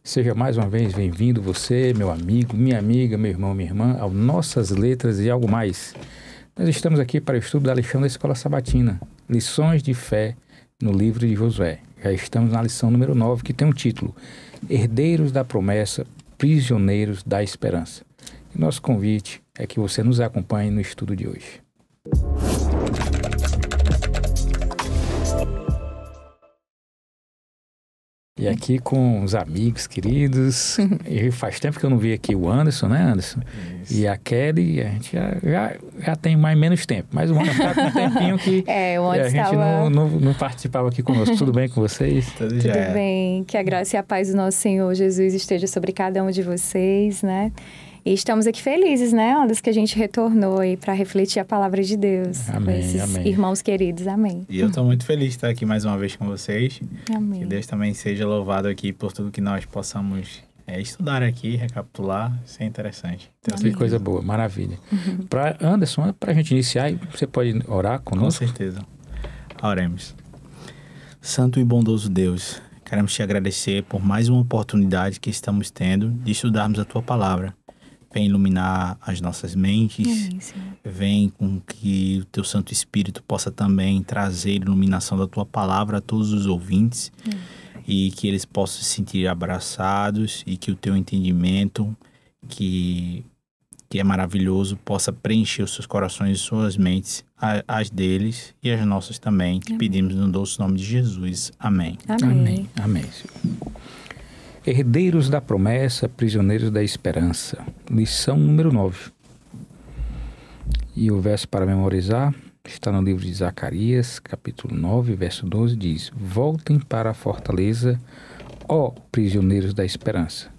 Seja mais uma vez bem-vindo você, meu amigo, minha amiga, meu irmão, minha irmã, ao Nossas Letras e Algo Mais. Nós estamos aqui para o estudo da lição da Escola Sabatina, Lições de Fé no livro de Josué. Já estamos na lição número 9, que tem um título, Herdeiros da Promessa, Prisioneiros da Esperança. E nosso convite é que você nos acompanhe no estudo de hoje. E aqui com os amigos queridos, e faz tempo que eu não vi aqui o Anderson, né, Anderson? Isso. E a Kelly, a gente já tem mais menos tempo, mas o Anderson está com um tempinho que a gente não participava aqui conosco. Tudo bem com vocês? Tudo bem, que a graça e a paz do nosso Senhor Jesus esteja sobre cada um de vocês, né? E estamos aqui felizes, né, Anderson, que a gente retornou aí para refletir a palavra de Deus. Amém, com esses amém. Irmãos queridos, amém. E eu estou muito feliz de estar aqui mais uma vez com vocês. Amém. Que Deus também seja louvado aqui por tudo que nós possamos estudar aqui, recapitular. Isso é interessante. Então, que coisa boa, maravilha. Para Anderson, para a gente iniciar, você pode orar conosco? Com certeza. Oremos. Santo e bondoso Deus, queremos te agradecer por mais uma oportunidade que estamos tendo de estudarmos a tua palavra. Vem iluminar as nossas mentes, vem com que o teu Santo Espírito possa também trazer iluminação da tua palavra a todos os ouvintes e que eles possam se sentir abraçados e que o teu entendimento, que é maravilhoso, possa preencher os seus corações e suas mentes, as deles e as nossas também, que pedimos no doce nome de Jesus. Amém. Amém. Amém, Senhor. Herdeiros da Promessa, Prisioneiros da Esperança. Lição número 9. E o verso para memorizar está no livro de Zacarias, capítulo 9, verso 12, diz: Voltem para a fortaleza, ó prisioneiros da esperança.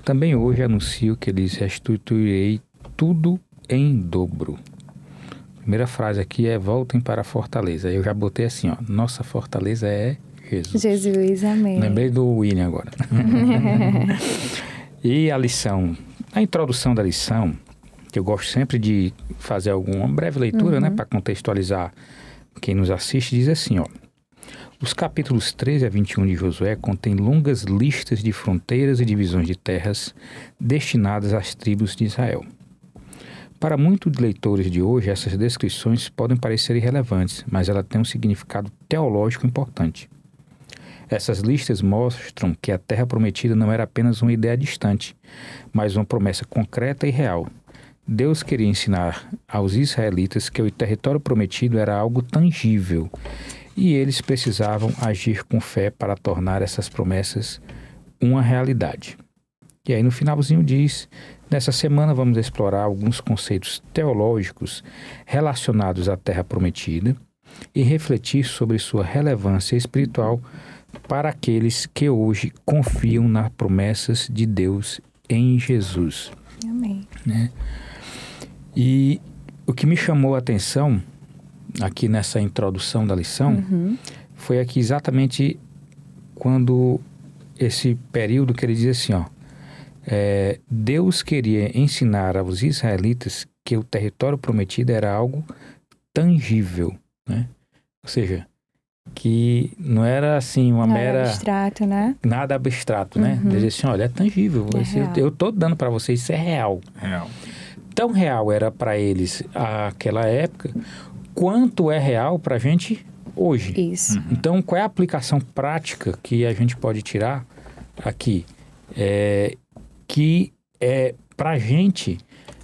Também hoje anuncio que lhes restituirei tudo em dobro. A primeira frase aqui é: voltem para a fortaleza. Eu já botei assim, ó, nossa fortaleza é Jesus, amém. Lembrei do William agora. E a lição, a introdução da lição, que eu gosto sempre de fazer alguma breve leitura, né, para contextualizar quem nos assiste, diz assim, ó: os capítulos 13 a 21 de Josué contêm longas listas de fronteiras e divisões de terras destinadas às tribos de Israel. Para muitos leitores de hoje, essas descrições podem parecer irrelevantes, mas elas têm um significado teológico importante. Essas listas mostram que a Terra Prometida não era apenas uma ideia distante, mas uma promessa concreta e real. Deus queria ensinar aos israelitas que o território prometido era algo tangível e eles precisavam agir com fé para tornar essas promessas uma realidade. E aí no finalzinho diz: nessa semana vamos explorar alguns conceitos teológicos relacionados à Terra Prometida e refletir sobre sua relevância espiritual para aqueles que hoje confiam nas promessas de Deus em Jesus. Amém. Né? E o que me chamou a atenção aqui nessa introdução da lição foi aqui exatamente quando esse período que ele diz assim, ó, Deus queria ensinar aos israelitas que o território prometido era algo tangível, né? Ou seja, que não era assim uma mera... abstrato, né? Nada abstrato, né? Dizer assim, olha, é tangível. Eu estou dando para vocês, isso é real. Real. Tão real era para eles aquela época, quanto é real para a gente hoje. Isso. Então, qual é a aplicação prática que a gente pode tirar aqui? Que para a gente,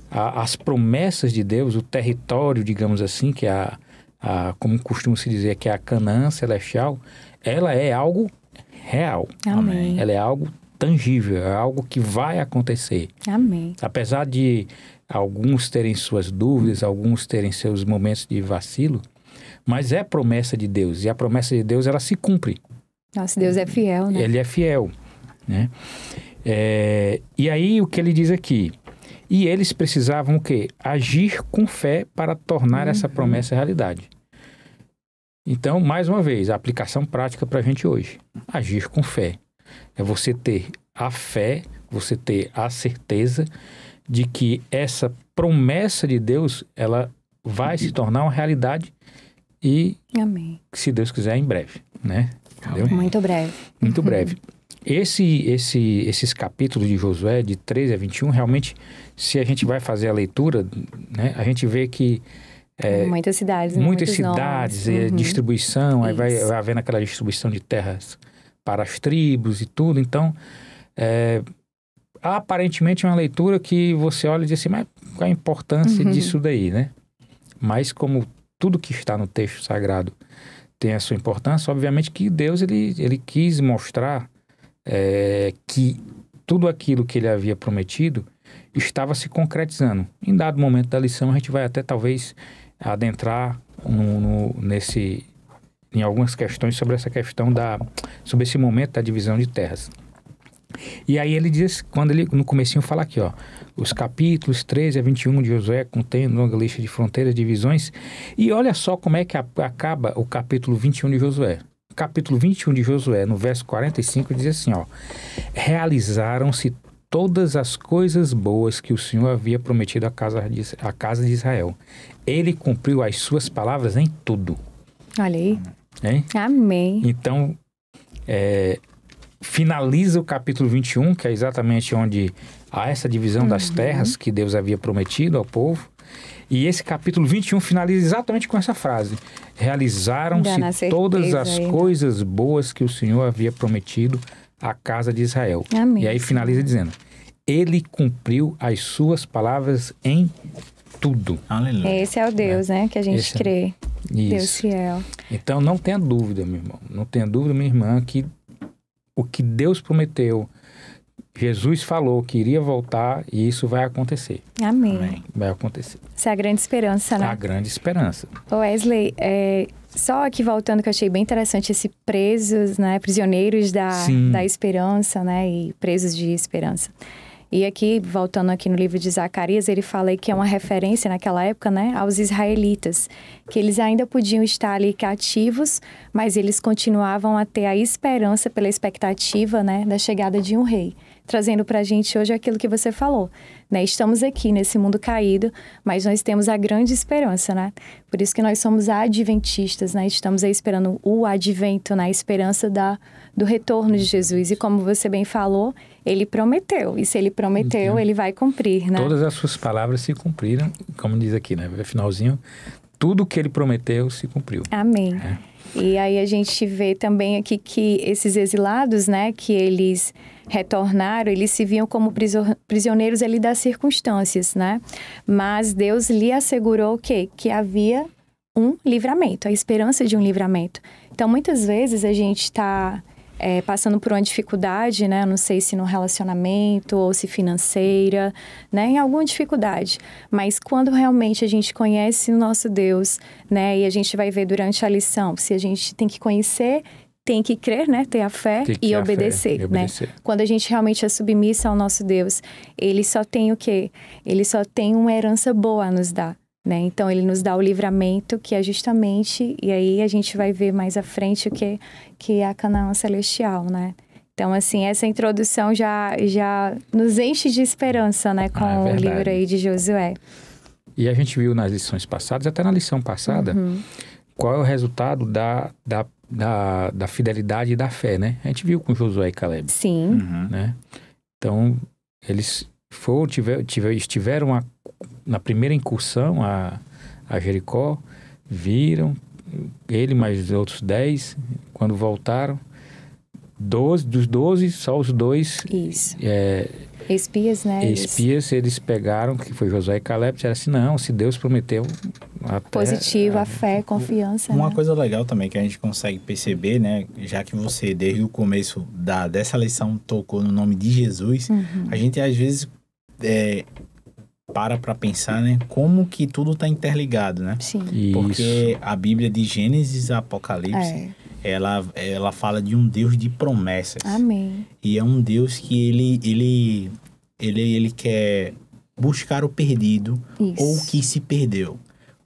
as promessas de Deus, o território, digamos assim, que é como costuma se dizer, que é a Canaã celestial, ela é algo real. Amém. Ela é algo tangível, é algo que vai acontecer. Amém. Apesar de alguns terem suas dúvidas, alguns terem seus momentos de vacilo, mas é promessa de Deus, e a promessa de Deus, ela se cumpre. Nosso Deus é fiel, né? Ele é fiel, né? E aí, o que ele diz aqui? E eles precisavam o quê? Agir com fé para tornar essa promessa realidade. Então, mais uma vez, a aplicação prática para a gente hoje. Agir com fé. É você ter a fé, você ter a certeza de que essa promessa de Deus, ela vai se tornar uma realidade e, Amém. se Deus quiser, em breve, né? Entendeu? Muito breve. Muito breve. esses capítulos de Josué, de 13 a 21, realmente, se a gente vai fazer a leitura, né, a gente vê que muitas cidades, né? muitas cidades, distribuição, aí vai Isso. havendo aquela distribuição de terras para as tribos e tudo. Então, aparentemente é uma leitura que você olha e diz assim, mas qual a importância disso daí, né? Mas como tudo que está no texto sagrado tem a sua importância, obviamente que Deus ele quis mostrar que tudo aquilo que ele havia prometido estava se concretizando. Em dado momento da lição, a gente vai até talvez adentrar em algumas questões sobre essa questão sobre esse momento da divisão de terras. E aí ele diz, quando ele no comecinho fala aqui, ó, os capítulos 13 a 21 de Josué contém longa lista de fronteiras, divisões, e olha só como é que acaba o capítulo 21 de Josué. Capítulo 21 de Josué, no verso 45, diz assim, ó, realizaram-se todas as coisas boas que o Senhor havia prometido à casa de Israel. Ele cumpriu as suas palavras em tudo. Olha aí. Hein? Amém. Então, finaliza o capítulo 21, que é exatamente onde há essa divisão das terras que Deus havia prometido ao povo. E esse capítulo 21 finaliza exatamente com essa frase. Realizaram-se todas as coisas boas que o Senhor havia prometido à casa de Israel. Amém. E aí finaliza dizendo, ele cumpriu as suas palavras em tudo. Aleluia. Esse é o Deus, né? Que a gente crê. Isso. Deus fiel. Então não tenha dúvida, meu irmão. Não tenha dúvida, minha irmã, que o que Deus prometeu, Jesus falou que iria voltar e isso vai acontecer. Amém. Vai acontecer. Essa é a grande esperança, né? A grande esperança. Wesley, só aqui voltando, que eu achei bem interessante esse presos, né? Prisioneiros da esperança, né? E presos de esperança. E aqui, voltando aqui no livro de Zacarias, ele fala aí que é uma referência naquela época, né, aos israelitas, que eles ainda podiam estar ali cativos, mas eles continuavam a ter a esperança pela expectativa, né, da chegada de um rei. Trazendo pra gente hoje aquilo que você falou, né? Estamos aqui nesse mundo caído, mas nós temos a grande esperança, né? Por isso que nós somos adventistas, né? Estamos aí esperando o advento, né? A esperança do retorno de Jesus. E como você bem falou, ele prometeu. E se ele prometeu, ele vai cumprir, né? Todas as suas palavras se cumpriram, como diz aqui, né? Finalzinho, tudo que ele prometeu se cumpriu. Amém. E aí a gente vê também aqui que esses exilados, né? Que eles retornaram, eles se viam como prisioneiros ali das circunstâncias, né? Mas Deus lhe assegurou o quê? Que havia um livramento, a esperança de um livramento. Então, muitas vezes a gente está passando por uma dificuldade, né? Não sei se no relacionamento ou se financeira, né? Em alguma dificuldade. Mas quando realmente a gente conhece o nosso Deus, né? E a gente vai ver durante a lição, se a gente tem que conhecer, tem que crer, né? Ter a fé e obedecer, né? Quando a gente realmente é submissa ao nosso Deus, ele só tem o quê? Ele só tem uma herança boa a nos dar, né? Então, ele nos dá o livramento, que é justamente... E aí, a gente vai ver mais à frente o que é a Canaã Celestial, né? Então, assim, essa introdução já nos enche de esperança, né? Com o livro aí de Josué. E a gente viu nas lições passadas, até na lição passada, qual é o resultado da fidelidade e da fé, né? A gente viu com Josué e Caleb. Sim. Né? Então, eles estiveram na primeira incursão a Jericó, viram, ele mais outros 10, quando voltaram, dos 12, só os 2... Isso. Espias, né? Espias, eles pegaram, que foi Josué e Caleb, disseram assim, não, se Deus prometeu... Positivo, a fé, confiança. Uma né? coisa legal também que a gente consegue perceber, né? Já que você, desde o começo dessa lição, tocou no nome de Jesus, a gente às vezes para pensar, né? Como que tudo está interligado, né? Sim. Porque a Bíblia de Gênesis a Apocalipse... Ela fala de um Deus de promessas. Amém. E é um Deus que ele quer buscar o perdido ou o que se perdeu.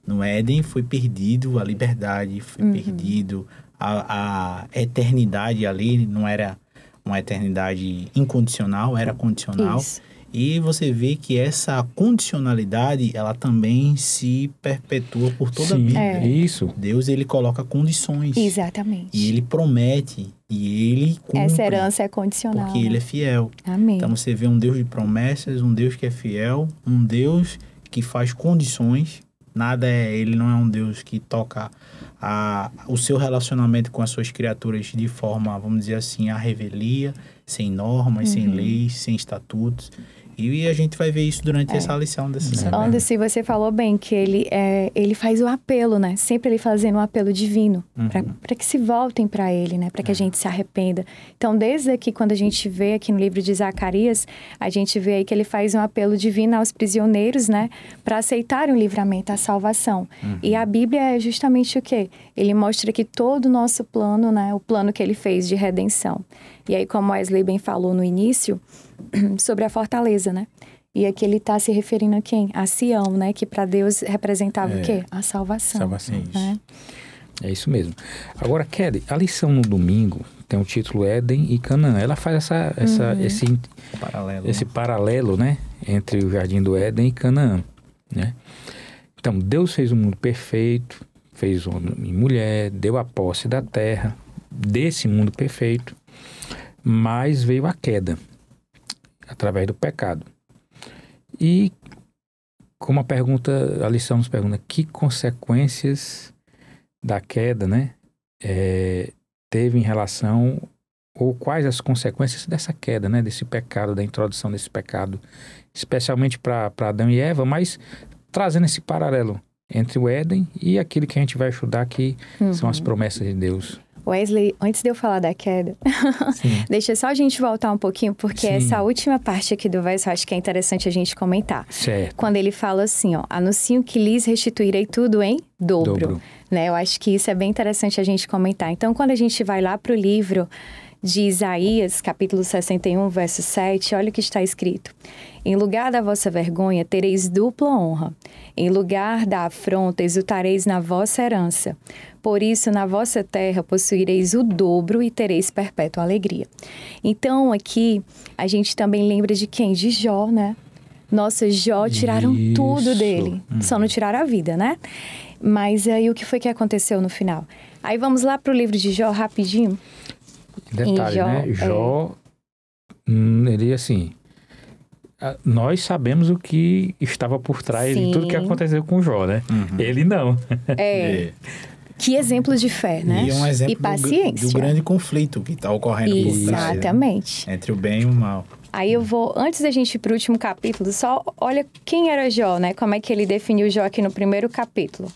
No Éden foi perdido a liberdade, foi perdido a eternidade ali, não era uma eternidade incondicional, era condicional. Isso. E você vê que essa condicionalidade, ela também se perpetua por toda a Sim, Bíblia. isso. Deus, ele coloca condições. Exatamente. E ele promete, e ele cumpre. Essa herança é condicional. Porque ele é fiel. Amém. Então você vê um Deus de promessas, um Deus que é fiel, um Deus que faz condições. Ele não é um Deus que toca o seu relacionamento com as suas criaturas de forma, vamos dizer assim, à revelia, sem normas, sem leis, sem estatutos. E a gente vai ver isso durante essa lição dessa semana. Anderson, você falou bem que ele faz o apelo, né? Sempre ele fazendo um apelo divino, para que se voltem para ele, né? Para que a gente se arrependa. Então, desde aqui, quando a gente vê aqui no livro de Zacarias, a gente vê aí que ele faz um apelo divino aos prisioneiros, né? Para aceitarem o livramento, a salvação. E a Bíblia é justamente o quê? Ele mostra que todo o nosso plano, né? O plano que ele fez de redenção. E aí, como Wesley bem falou no início, sobre a fortaleza, né? E aqui ele está se referindo a quem? A Sião, né? Que para Deus representava o quê? A salvação. Salvação. Né? É isso mesmo. Agora, Kelly, a lição no domingo tem o título Éden e Canaã. Ela faz esse paralelo, né? Entre o Jardim do Éden e Canaã, né? Então, Deus fez um mundo perfeito, fez homem e mulher, deu a posse da terra, desse mundo perfeito, mas veio a queda, através do pecado. E como a lição nos pergunta, que consequências da queda, né, teve em relação, ou quais as consequências dessa queda, né, desse pecado, da introdução desse pecado, especialmente para Adão e Eva, mas trazendo esse paralelo entre o Éden e aquilo que a gente vai estudar, que são as promessas de Deus. Wesley, antes de eu falar da queda, deixa só a gente voltar um pouquinho, porque essa última parte aqui do verso, eu acho que é interessante a gente comentar. Certo. Quando ele fala assim, ó, anuncio que lhes restituirei tudo em dobro. Né? Eu acho que isso é bem interessante a gente comentar. Então, quando a gente vai lá para o livro de Isaías, capítulo 61, verso 7, olha o que está escrito. Em lugar da vossa vergonha, tereis dupla honra. Em lugar da afronta, exultareis na vossa herança. Por isso, na vossa terra, possuireis o dobro e tereis perpétua alegria. Então, aqui, a gente também lembra de quem? De Jó, né? Nossa, Jó tiraram tudo dele. Só não tiraram a vida, né? Mas aí, o que foi que aconteceu no final? Aí, vamos lá para o livro de Jó, rapidinho. Detalhe, né? Jó, ele assim... Nós sabemos o que estava por trás de tudo que aconteceu com Jó, né? Ele não. Que exemplo de fé, né? E um exemplo e paciência. do grande conflito que está ocorrendo por trás. Exatamente. Entre o bem e o mal. Aí eu vou, antes da gente ir para o último capítulo, só olha quem era Jó, né? Como é que ele definiu Jó aqui no primeiro capítulo.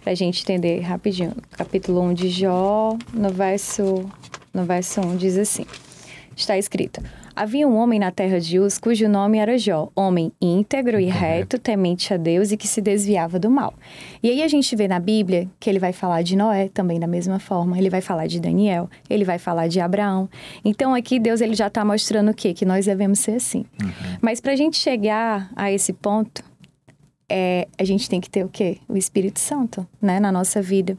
Pra gente entender rapidinho. Capítulo 1 de Jó, no verso 1, diz assim. Está escrito: havia um homem na terra de Uz, cujo nome era Jó, homem íntegro e reto, temente a Deus e que se desviava do mal. E aí a gente vê na Bíblia que ele vai falar de Noé também da mesma forma, ele vai falar de Daniel, ele vai falar de Abraão. Então aqui Deus ele já está mostrando o quê? Que nós devemos ser assim. Mas para a gente chegar a esse ponto, a gente tem que ter o quê? O Espírito Santo, né? Na nossa vida.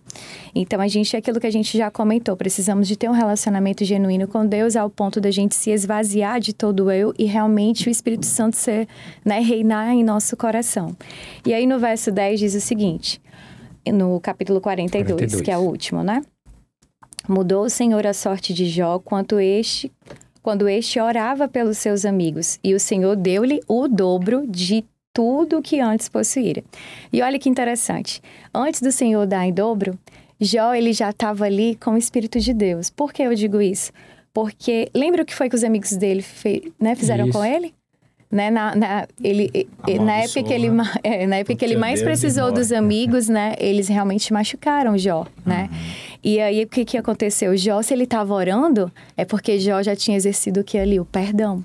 Então, é aquilo que a gente já comentou. Precisamos de ter um relacionamento genuíno com Deus ao ponto da gente se esvaziar de todo eu e realmente o Espírito Santo ser, né, reinar em nosso coração. E aí, no verso 10 diz o seguinte, no capítulo 42, que é o último, né? Mudou o Senhor a sorte de Jó quando este orava pelos seus amigos, e o Senhor deu-lhe o dobro de tudo o que antes possuíra. E olha que interessante. Antes do Senhor dar em dobro, Jó, ele já estava ali com o Espírito de Deus. Por que eu digo isso? Porque lembra o que foi que os amigos dele fizeram com ele? Né? Na época que ele mais precisou dos amigos, né? Eles realmente machucaram Jó, né? E aí, o que aconteceu? Jó, se ele estava orando, é porque Jó já tinha exercido o que ali? O perdão.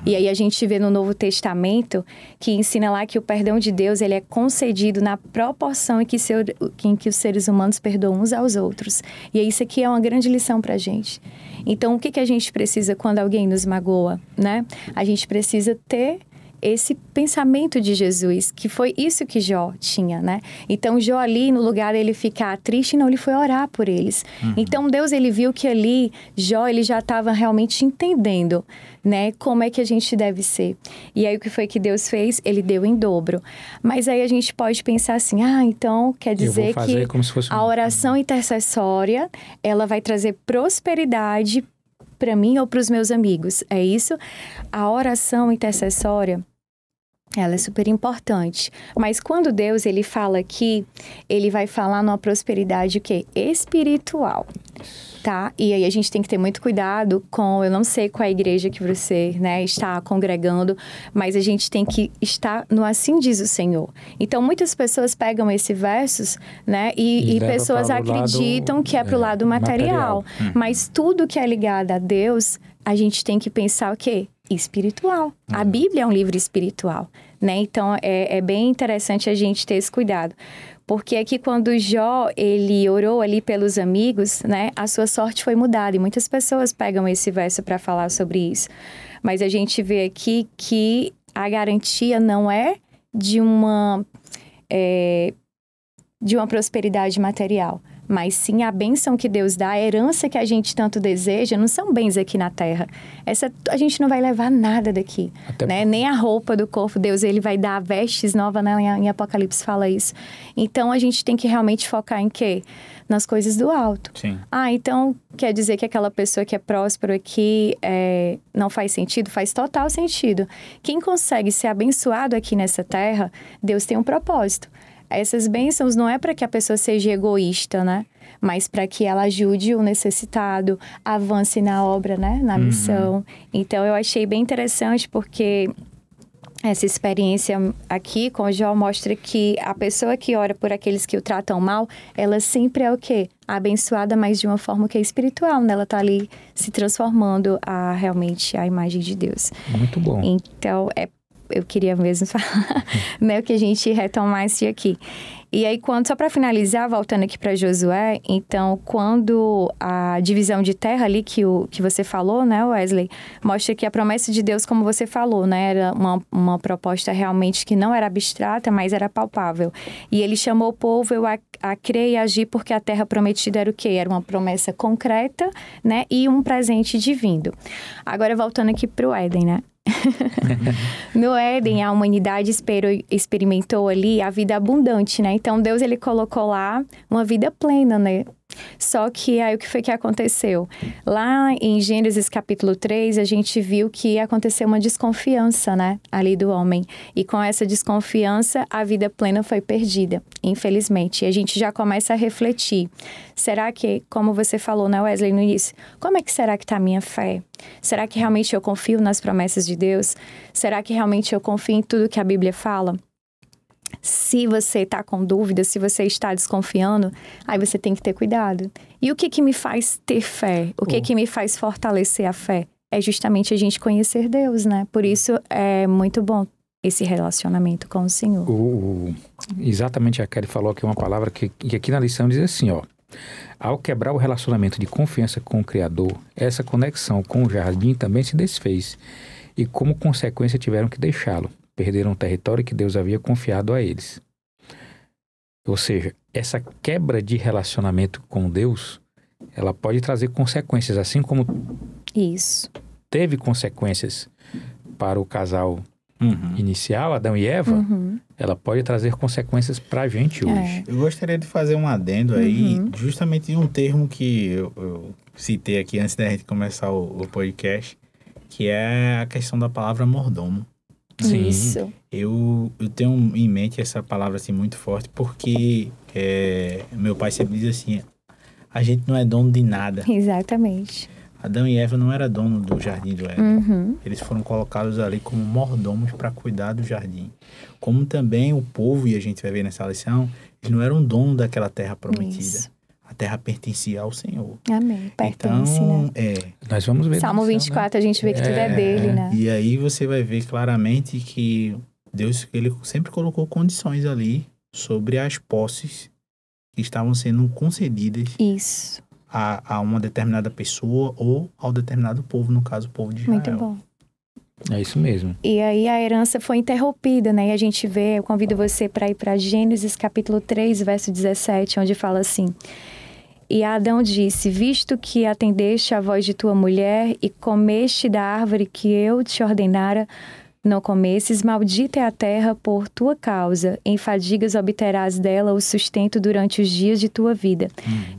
E aí, a gente vê no Novo Testamento que ensina lá que o perdão de Deus, ele é concedido na proporção em que os seres humanos perdoam uns aos outros. E isso aqui é uma grande lição pra gente. Então, o que a gente precisa quando alguém nos magoa, né? A gente precisa ter esse pensamento de Jesus, que foi isso que Jó tinha, né? Então, Jó ali, no lugar dele ficar triste, não, ele foi orar por eles. Então, Deus, ele viu que ali, Jó, ele já estava realmente entendendo, né? Como é que a gente deve ser. E aí, o que foi que Deus fez? Ele deu em dobro. Mas aí, a gente pode pensar assim, então, quer dizer que a oração intercessória, ela vai trazer prosperidade para mim ou para os meus amigos. É isso? A oração intercessória, ela é super importante. Mas quando Deus, ele fala aqui, ele vai falar numa prosperidade o quê? Espiritual. Tá? E aí a gente tem que ter muito cuidado com, eu não sei qual é a igreja que você, né, está congregando, mas a gente tem que estar no assim diz o Senhor. Então, muitas pessoas pegam esses versos, né, e pessoas acreditam que é para o lado material. Mas tudo que é ligado a Deus, a gente tem que pensar o quê? Espiritual. A Bíblia é um livro espiritual, né? Então, é bem interessante a gente ter esse cuidado. Porque aqui quando Jó, ele orou ali pelos amigos, né? A sua sorte foi mudada. E muitas pessoas pegam esse verso para falar sobre isso. Mas a gente vê aqui que a garantia não é de uma prosperidade material. Mas sim a bênção que Deus dá, a herança que a gente tanto deseja, não são bens aqui na terra. A gente não vai levar nada daqui, né? Nem a roupa do corpo. Deus, ele vai dar vestes novas, né? Em Apocalipse fala isso. Então, a gente tem que realmente focar em quê? Nas coisas do alto. Sim. Então, quer dizer que aquela pessoa que é próspero aqui não faz sentido? Faz total sentido. Quem consegue ser abençoado aqui nessa terra, Deus tem um propósito. Essas bênçãos não é para que a pessoa seja egoísta, né? Mas para que ela ajude o necessitado, avance na obra, né? Na missão. Então, eu achei bem interessante porque essa experiência aqui com o Jó mostra que a pessoa que ora por aqueles que o tratam mal, ela sempre é o quê? Abençoada, mas de uma forma que é espiritual, né? Ela está ali se transformando realmente a imagem de Deus. Muito bom. Então, eu queria mesmo falar, né, que a gente retomasse aqui. E aí, só para finalizar, voltando aqui para Josué, então, quando a divisão de terra ali que você falou, né, Wesley, mostra que a promessa de Deus, como você falou, né, era uma proposta realmente que não era abstrata, mas era palpável. E ele chamou o povo a crer e agir porque a terra prometida era o quê? Era uma promessa concreta, né, e um presente divino. Agora, voltando aqui para o Éden, né? No Éden, a humanidade experimentou ali a vida abundante, né? Então, Deus, ele colocou lá uma vida plena, né? Só que aí o que foi que aconteceu? Lá em Gênesis capítulo 3, a gente viu que aconteceu uma desconfiança, né? Ali do homem. E com essa desconfiança, a vida plena foi perdida, infelizmente. E a gente já começa a refletir. Será que, como você falou, né, Wesley, no início, como é que será que está a minha fé? Será que realmente eu confio nas promessas de Deus? Será que realmente eu confio em tudo que a Bíblia fala? Se você está com dúvida, se você está desconfiando, aí você tem que ter cuidado. E o que me faz ter fé? O que me faz fortalecer a fé? É justamente a gente conhecer Deus, né? Por isso é muito bom esse relacionamento com o Senhor. Exatamente a Kelly falou aqui uma palavra que aqui na lição diz assim, ó. Ao quebrar o relacionamento de confiança com o Criador, essa conexão com o jardim também se desfez. E como consequência tiveram que deixá-lo. Perderam o território que Deus havia confiado a eles. Ou seja, essa quebra de relacionamento com Deus, ela pode trazer consequências, assim como teve consequências para o casal inicial, Adão e Eva, ela pode trazer consequências para a gente hoje. Eu gostaria de fazer um adendo aí, justamente em um termo que eu citei aqui antes da gente começar o podcast, que é a questão da palavra mordomo. Sim. Isso. Eu tenho em mente essa palavra assim muito forte porque meu pai sempre diz assim, a gente não é dono de nada. Exatamente. Adão e Eva não eram donos do jardim do Éden. Eles foram colocados ali como mordomos para cuidar do jardim. Como também o povo, e a gente vai ver nessa lição, eles não eram donos daquela terra prometida. Isso. A terra pertencia ao Senhor. Amém. Pertence, né? Nós vamos ver. Salmo 24, né? A gente vê que tudo é dele, né? E aí você vai ver claramente que Deus, ele sempre colocou condições ali sobre as posses que estavam sendo concedidas a uma determinada pessoa ou ao determinado povo, no caso, o povo de Israel. Muito bom. É isso mesmo. E aí a herança foi interrompida, né? E a gente vê, eu convido você para ir para Gênesis capítulo 3, verso 17, onde fala assim: E Adão disse, visto que atendeste à voz de tua mulher e comeste da árvore que eu te ordenara, não comesses, maldita é a terra por tua causa, em fadigas obterás dela o sustento durante os dias de tua vida.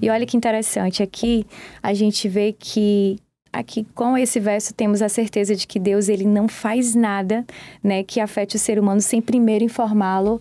E olha que interessante, aqui a gente vê que aqui com esse verso temos a certeza de que Deus ele não faz nada, né, que afete o ser humano sem primeiro informá-lo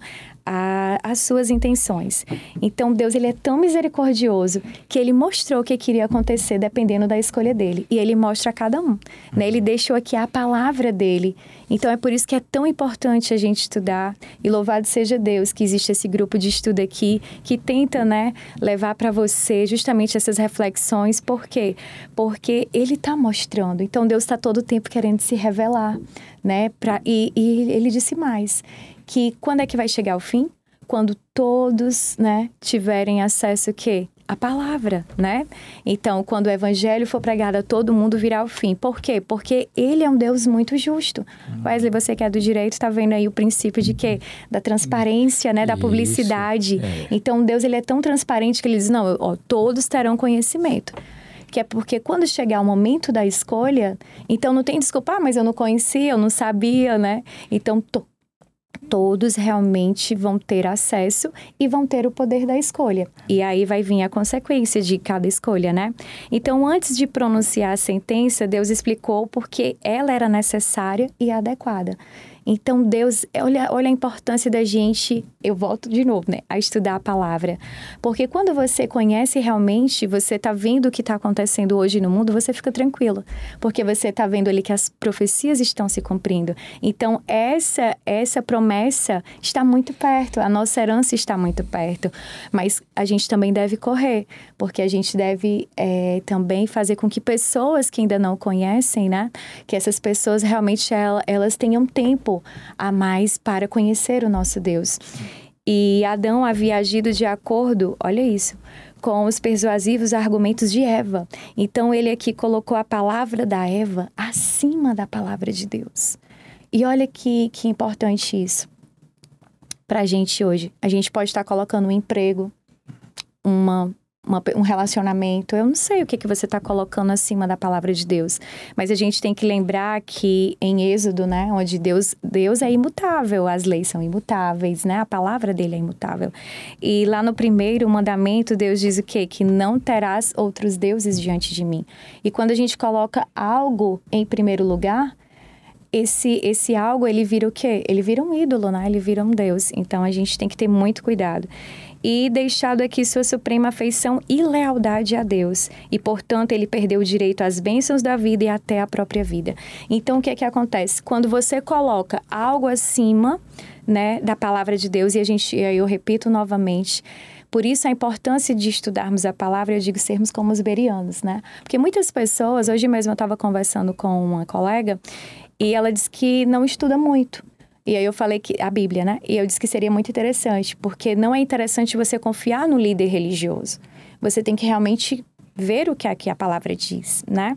as suas intenções. Então Deus ele é tão misericordioso que ele mostrou o que queria acontecer dependendo da escolha dele, e ele mostra a cada um, né? Ele deixou aqui a palavra dele. Então é por isso que é tão importante a gente estudar, e louvado seja Deus que existe esse grupo de estudo aqui que tenta, né, levar para você justamente essas reflexões. Por quê? Porque ele está mostrando. Então Deus está todo o tempo querendo se revelar, né? E ele disse mais, que quando é que vai chegar o fim? Quando todos, né, tiverem acesso o quê? A palavra, né? Então, quando o evangelho for pregado a todo mundo, virá o fim. Por quê? Porque ele é um Deus muito justo. Wesley, você que é do direito, está vendo aí o princípio de quê? Da transparência, né? Da publicidade. Então, Deus, ele é tão transparente que ele diz, não, ó, todos terão conhecimento. Que é porque quando chegar o momento da escolha, então não tem desculpa, mas eu não conhecia, eu não sabia, né? Então, todos realmente vão ter acesso e vão ter o poder da escolha. E aí vai vir a consequência de cada escolha, né? Então, antes de pronunciar a sentença, Deus explicou porque ela era necessária e adequada. Então, Deus, olha a importância da gente, eu volto de novo, né, a estudar a palavra. Porque quando você conhece realmente, você está vendo o que está acontecendo hoje no mundo, você fica tranquilo. Porque você está vendo ali que as profecias estão se cumprindo. Então, essa promessa está muito perto, a nossa herança está muito perto. Mas a gente também deve correr, porque a gente deve também fazer com que pessoas que ainda não conhecem, né, que essas pessoas realmente elas tenham tempo a mais para conhecer o nosso Deus. E Adão havia agido de acordo, olha isso, com os persuasivos argumentos de Eva. Então, ele aqui colocou a palavra da Eva acima da palavra de Deus. E olha que importante isso para a gente hoje. A gente pode estar colocando um emprego, um relacionamento, eu não sei o que você está colocando acima da palavra de Deus, mas a gente tem que lembrar que em Êxodo, né, onde Deus é imutável, as leis são imutáveis, né, a palavra dele é imutável. E lá no primeiro mandamento, Deus diz o quê? Que não terás outros deuses diante de mim. E quando a gente coloca algo em primeiro lugar, esse algo, ele vira o quê? Ele vira um ídolo, né? Ele vira um Deus. Então, a gente tem que ter muito cuidado. E deixado aqui sua suprema afeição e lealdade a Deus. E, portanto, ele perdeu o direito às bênçãos da vida e até à própria vida. Então, o que é que acontece? Quando você coloca algo acima, né, da palavra de Deus, e eu repito novamente, por isso a importância de estudarmos a palavra, eu digo sermos como os bereanos, né? Porque muitas pessoas, hoje mesmo eu estava conversando com uma colega, e ela disse que não estuda muito. E aí eu falei que a Bíblia, né? E eu disse que seria muito interessante, porque não é interessante você confiar no líder religioso. Você tem que realmente ver o que aqui a palavra diz, né?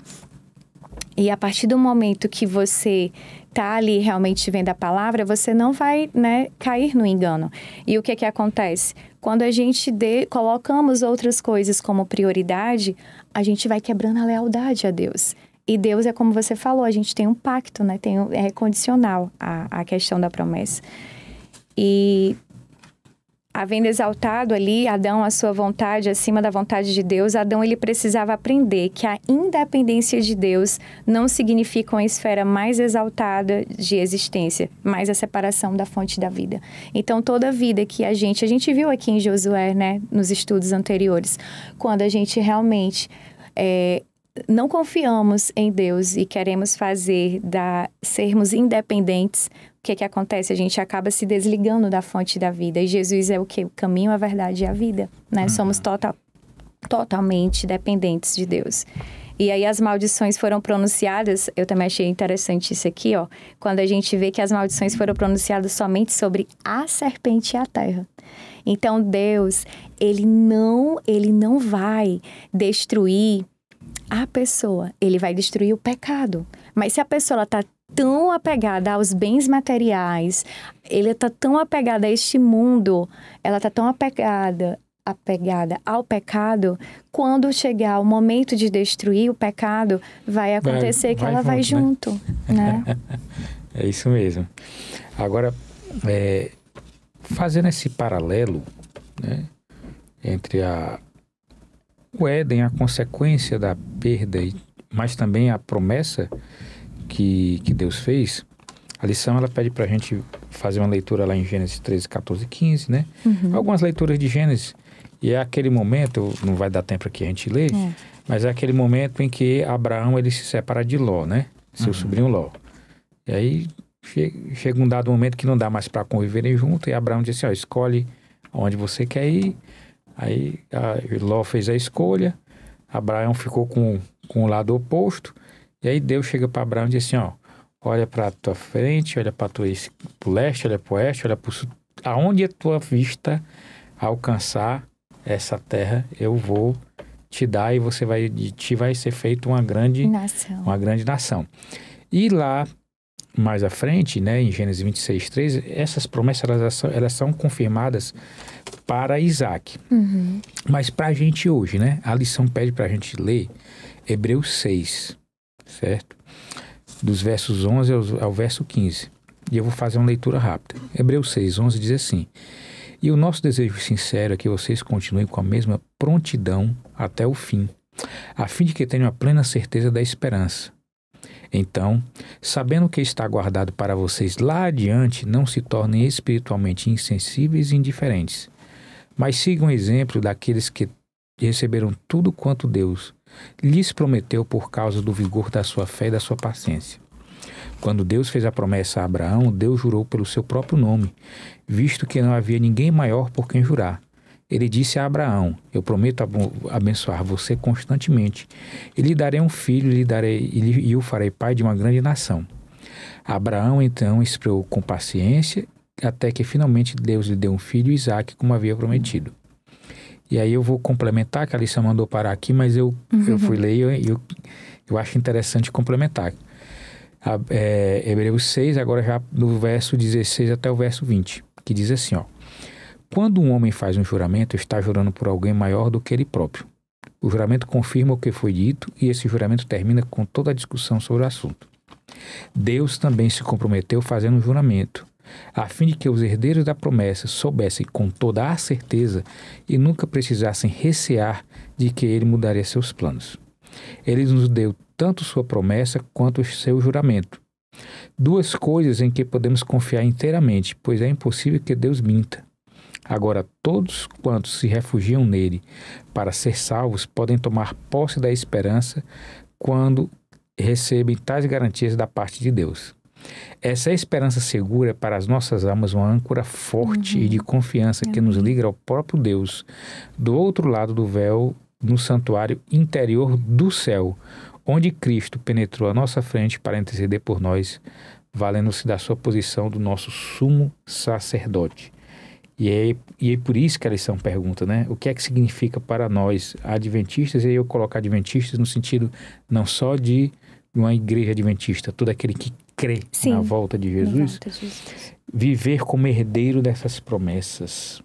E a partir do momento que você tá ali realmente vendo a palavra, você não vai, né, cair no engano. E o que acontece? Quando a gente colocamos outras coisas como prioridade, a gente vai quebrando a lealdade a Deus. E Deus é como você falou, a gente tem um pacto, né? É condicional a questão da promessa. E havendo exaltado ali Adão a sua vontade acima da vontade de Deus, Adão ele precisava aprender que a independência de Deus não significa uma esfera mais exaltada de existência, mas a separação da fonte da vida. Então, toda vida que a gente viu aqui em Josué, né? Nos estudos anteriores, quando a gente realmente não confiamos em Deus e queremos sermos independentes, o que acontece? A gente acaba se desligando da fonte da vida. E Jesus é o quê? O caminho, a verdade e a vida, né? Somos totalmente dependentes de Deus. E aí as maldições foram pronunciadas, eu também achei interessante isso aqui, ó, quando a gente vê que as maldições foram pronunciadas somente sobre a serpente e a terra. Então Deus, ele não vai destruir a pessoa, ele vai destruir o pecado. Mas se a pessoa está tão apegada aos bens materiais, ele está tão apegada a este mundo, ela está tão apegada ao pecado, quando chegar o momento de destruir o pecado, vai acontecer que ela vai junto, né? É isso mesmo. Agora, fazendo esse paralelo, né, entre o Éden, a consequência da perda, mas também a promessa que Deus fez, a lição ela pede para a gente fazer uma leitura lá em Gênesis 13, 14 e 15, né? Algumas leituras de Gênesis. E é aquele momento, não vai dar tempo aqui a gente ler, mas é aquele momento em que Abraão ele se separa de Ló, né? Seu sobrinho Ló. E aí chega um dado momento que não dá mais para conviverem junto, e Abraão disse assim, ó, escolhe onde você quer ir. Aí Ló fez a escolha, Abraão ficou com o lado oposto, e aí Deus chega para Abraão e diz assim, ó, olha para a tua frente, olha para o leste, olha para o oeste, olha para o sul, aonde a tua vista alcançar essa terra, eu vou te dar e de ti vai ser feita uma grande nação. E lá, mais à frente, né, em Gênesis 26, 3, essas promessas elas são confirmadas para Isaac. Mas para a gente hoje, né, a lição pede para a gente ler Hebreus 6, certo? Dos versos 11 ao verso 15. E eu vou fazer uma leitura rápida. Hebreus 6, 11 diz assim: e o nosso desejo sincero é que vocês continuem com a mesma prontidão até o fim, a fim de que tenham a plena certeza da esperança. Então, sabendo que está guardado para vocês lá adiante, não se tornem espiritualmente insensíveis e indiferentes, mas sigam o exemplo daqueles que receberam tudo quanto Deus lhes prometeu por causa do vigor da sua fé e da sua paciência. Quando Deus fez a promessa a Abraão, Deus jurou pelo seu próprio nome, visto que não havia ninguém maior por quem jurar. Ele disse a Abraão, eu prometo abençoar você constantemente, e lhe darei um filho, e o farei pai de uma grande nação. Abraão então esperou com paciência, até que finalmente Deus lhe deu um filho, Isaque, como havia prometido. E aí eu vou complementar, que a lição mandou parar aqui, mas eu fui ler e eu acho interessante complementar. Hebreus 6, agora já do verso 16 até o verso 20, que diz assim, ó: quando um homem faz um juramento, está jurando por alguém maior do que ele próprio. O juramento confirma o que foi dito e esse juramento termina com toda a discussão sobre o assunto. Deus também se comprometeu fazendo um juramento, a fim de que os herdeiros da promessa soubessem com toda a certeza e nunca precisassem recear de que ele mudaria seus planos. Ele nos deu tanto sua promessa quanto o seu juramento. Duas coisas em que podemos confiar inteiramente, pois é impossível que Deus minta. Agora, todos quantos se refugiam nele para ser salvos podem tomar posse da esperança quando recebem tais garantias da parte de Deus. Essa esperança segura para as nossas almas uma âncora forte e de confiança que nos liga ao próprio Deus, do outro lado do véu, no santuário interior do céu, onde Cristo penetrou à nossa frente para interceder por nós, valendo-se da sua posição do nosso sumo sacerdote. E é por isso que a lição pergunta, né? O que é que significa para nós, adventistas, e aí eu coloco adventistas no sentido não só de uma igreja adventista, todo aquele que crê na volta de Jesus, viver como herdeiro dessas promessas.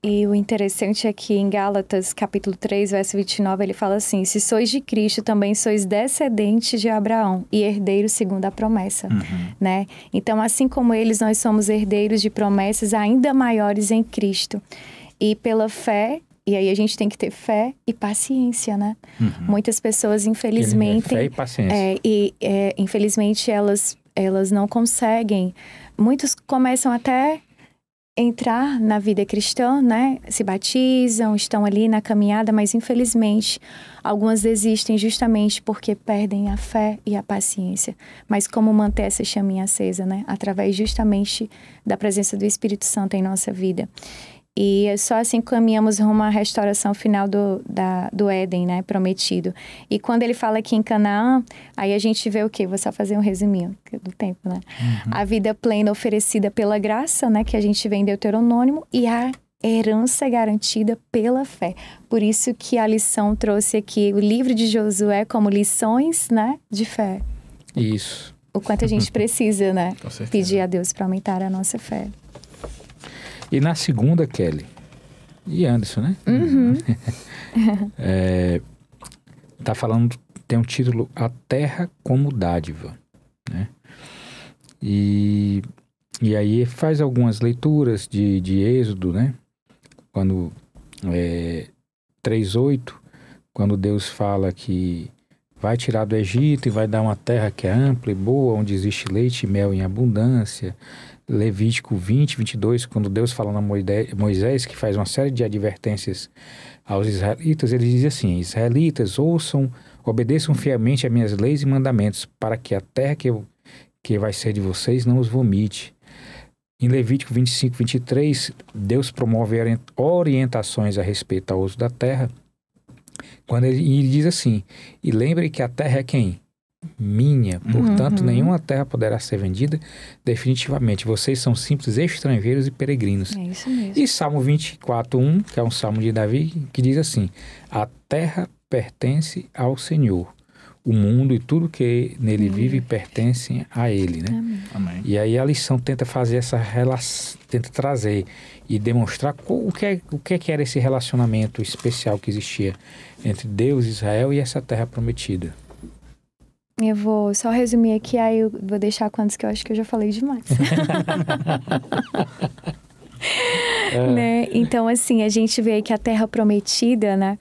E o interessante é que em Gálatas, capítulo 3, verso 29, ele fala assim: se sois de Cristo, também sois descendentes de Abraão e herdeiros segundo a promessa, né? Então, assim como eles, nós somos herdeiros de promessas ainda maiores em Cristo. E pela fé, e aí a gente tem que ter fé e paciência, né? Muitas pessoas, infelizmente... Fé e paciência. Infelizmente, elas não conseguem. Muitos começam até entrar na vida cristã, né? Se batizam, estão ali na caminhada, mas infelizmente algumas desistem justamente porque perdem a fé e a paciência. Mas como manter essa chaminha acesa, né? Através justamente da presença do Espírito Santo em nossa vida. E só assim caminhamos rumo à restauração final do Éden, né, prometido. E quando ele fala aqui em Canaã, aí a gente vê o quê? Vou só fazer um resuminho do tempo, né? A vida plena oferecida pela graça, né, que a gente vê em Deuteronômio, e a herança garantida pela fé. Por isso que a lição trouxe aqui o livro de Josué como lições, né, de fé. Isso. o quanto a gente precisa, né? Com certeza. Pedir a Deus para aumentar a nossa fé. E na segunda, Kelly e Anderson, né? Tá falando, tem um título, A Terra como Dádiva, né? E aí faz algumas leituras de Êxodo, né? Quando 3:8, quando Deus fala que vai tirar do Egito e vai dar uma terra que é ampla e boa, onde existe leite e mel em abundância. Levítico 20:22, quando Deus fala a Moisés, que faz uma série de advertências aos israelitas, ele diz assim: Israelitas, ouçam, obedeçam fielmente a minhas leis e mandamentos, para que a terra que vai ser de vocês não os vomite. Em Levítico 25:23, Deus promove orientações a respeito ao uso da terra, quando ele diz assim: e lembre que a terra é quem? Minha, portanto nenhuma terra poderá ser vendida definitivamente, vocês são simples estrangeiros e peregrinos. É isso mesmo. E Salmo 24:1, que é um salmo de Davi, que diz assim: a terra pertence ao Senhor, o mundo e tudo que nele vive pertencem a ele, né? Amém. E aí a lição tenta fazer essa relação, tenta trazer e demonstrar o que era esse relacionamento especial que existia entre Deus, Israel e essa terra prometida. Eu vou só resumir aqui, aí eu vou deixar quantos que eu acho que eu já falei demais. Né? Então, assim, a gente vê que a Terra Prometida, né?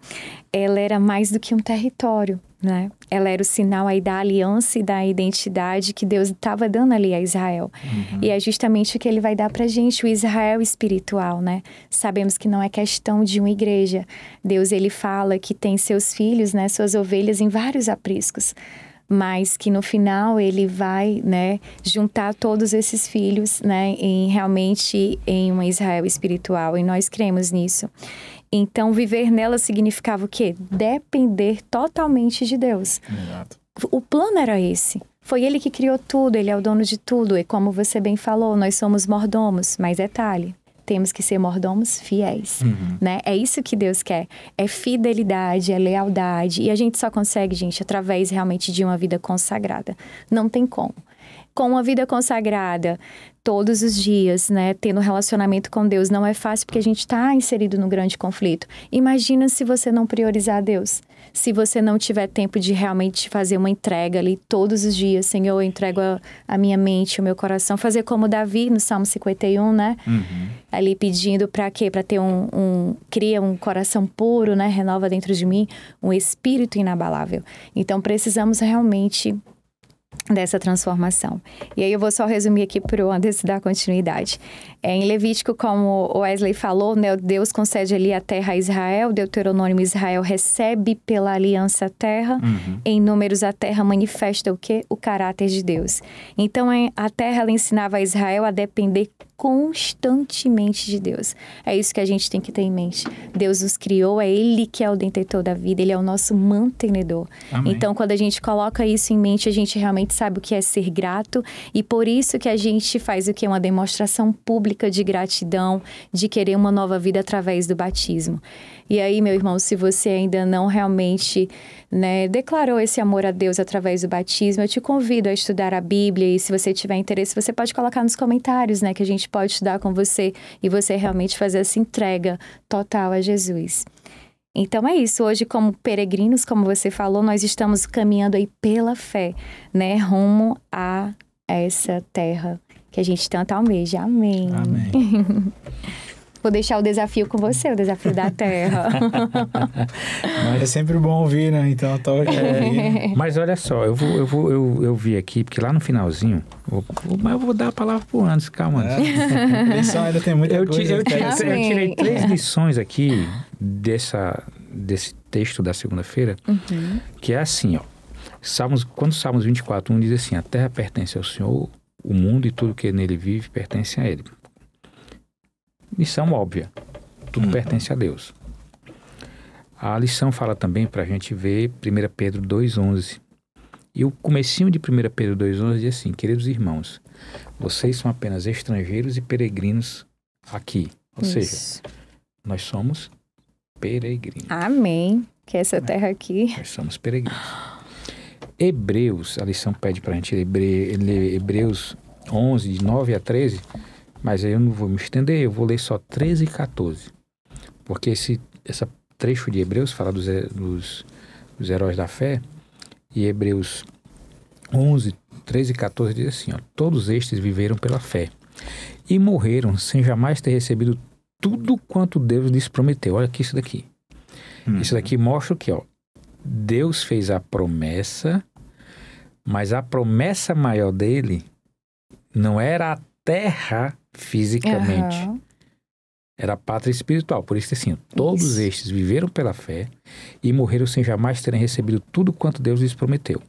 Ela era mais do que um território, né? Ela era o sinal aí da aliança e da identidade que Deus estava dando ali a Israel. E é justamente o que ele vai dar pra gente, o Israel espiritual, né? Sabemos que não é questão de uma igreja. Deus, ele fala que tem seus filhos, né? Suas ovelhas em vários apriscos. Mas que no final ele vai, né, juntar todos esses filhos, né, realmente em uma Israel espiritual, e nós cremos nisso. Então, viver nela significava o quê? Depender totalmente de Deus. Exato. O plano era esse. Foi ele que criou tudo, ele é o dono de tudo. E como você bem falou, nós somos mordomos, mas detalhe, temos que ser mordomos fiéis, né? É isso que Deus quer. É fidelidade, é lealdade. E a gente só consegue, gente, através realmente de uma vida consagrada. Não tem como. Com uma vida consagrada, todos os dias, né? Tendo relacionamento com Deus, não é fácil porque a gente está inserido num grande conflito. Imagina se você não priorizar Deus. Se você não tiver tempo de realmente fazer uma entrega ali todos os dias. Senhor, eu entrego a minha mente, o meu coração. Fazer como Davi no Salmo 51, né? Ali pedindo para quê? Para ter cria um coração puro, né? Renova dentro de mim um espírito inabalável. Então, precisamos realmente dessa transformação. E aí eu vou só resumir aqui para o Anderson dar continuidade. Em Levítico, como o Wesley falou, né, Deus concede ali a terra a Israel, Deuteronômio, Israel recebe pela aliança a terra. Em Números, a terra manifesta o quê? O caráter de Deus. Então, a terra, ela ensinava a Israel a depender constantemente de Deus. É isso que a gente tem que ter em mente. Deus nos criou, é Ele que é o detentor da vida, Ele é o nosso mantenedor. Amém. Então, quando a gente coloca isso em mente, a gente realmente sabe o que é ser grato, e por isso que a gente faz o que? Uma demonstração pública de gratidão, de querer uma nova vida através do batismo. E aí, meu irmão, se você ainda não realmente, né, declarou esse amor a Deus através do batismo, eu te convido a estudar a Bíblia, e se você tiver interesse, você pode colocar nos comentários, né, que a gente pode estudar com você e você realmente fazer essa entrega total a Jesus. Então é isso, hoje como peregrinos, como você falou, nós estamos caminhando aí pela fé, né, rumo a essa terra que a gente tanto almeja. Amém. Amém. Vou deixar o desafio com você, o desafio da terra. Mas é sempre bom ouvir, né? Então eu tô ouvindo. Mas olha só, eu vi aqui, porque lá no finalzinho, mas eu vou dar a palavra pro Anderson, calma. A lição ainda tem muita coisa. Eu interessante. tirei 3 lições aqui desse texto da segunda-feira, que é assim, ó. Quando Salmos 24:1 diz assim: a terra pertence ao Senhor, o mundo e tudo que nele vive pertence a Ele. Lição óbvia, tudo pertence a Deus. A lição fala também para a gente ver 1 Pedro 2:11. E o comecinho de 1 Pedro 2:11 diz assim: queridos irmãos, vocês são apenas estrangeiros e peregrinos aqui. Ou seja, nós somos peregrinos. Amém. Que essa terra aqui. Nós somos peregrinos. Hebreus, a lição pede para a gente ler Hebreus 11, de 9 a 13, mas aí eu não vou me estender, eu vou ler só 13 e 14. Porque esse trecho de Hebreus fala dos heróis da fé, e Hebreus 11, 13 e 14 diz assim, ó, todos estes viveram pela fé e morreram sem jamais ter recebido tudo quanto Deus lhes prometeu. Olha aqui isso daqui. Isso daqui mostra o que, ó, Deus fez a promessa, mas a promessa maior dele não era a terra fisicamente, era a pátria espiritual. Por isso, assim, todos estes viveram pela fé e morreram sem jamais terem recebido tudo quanto Deus lhes prometeu.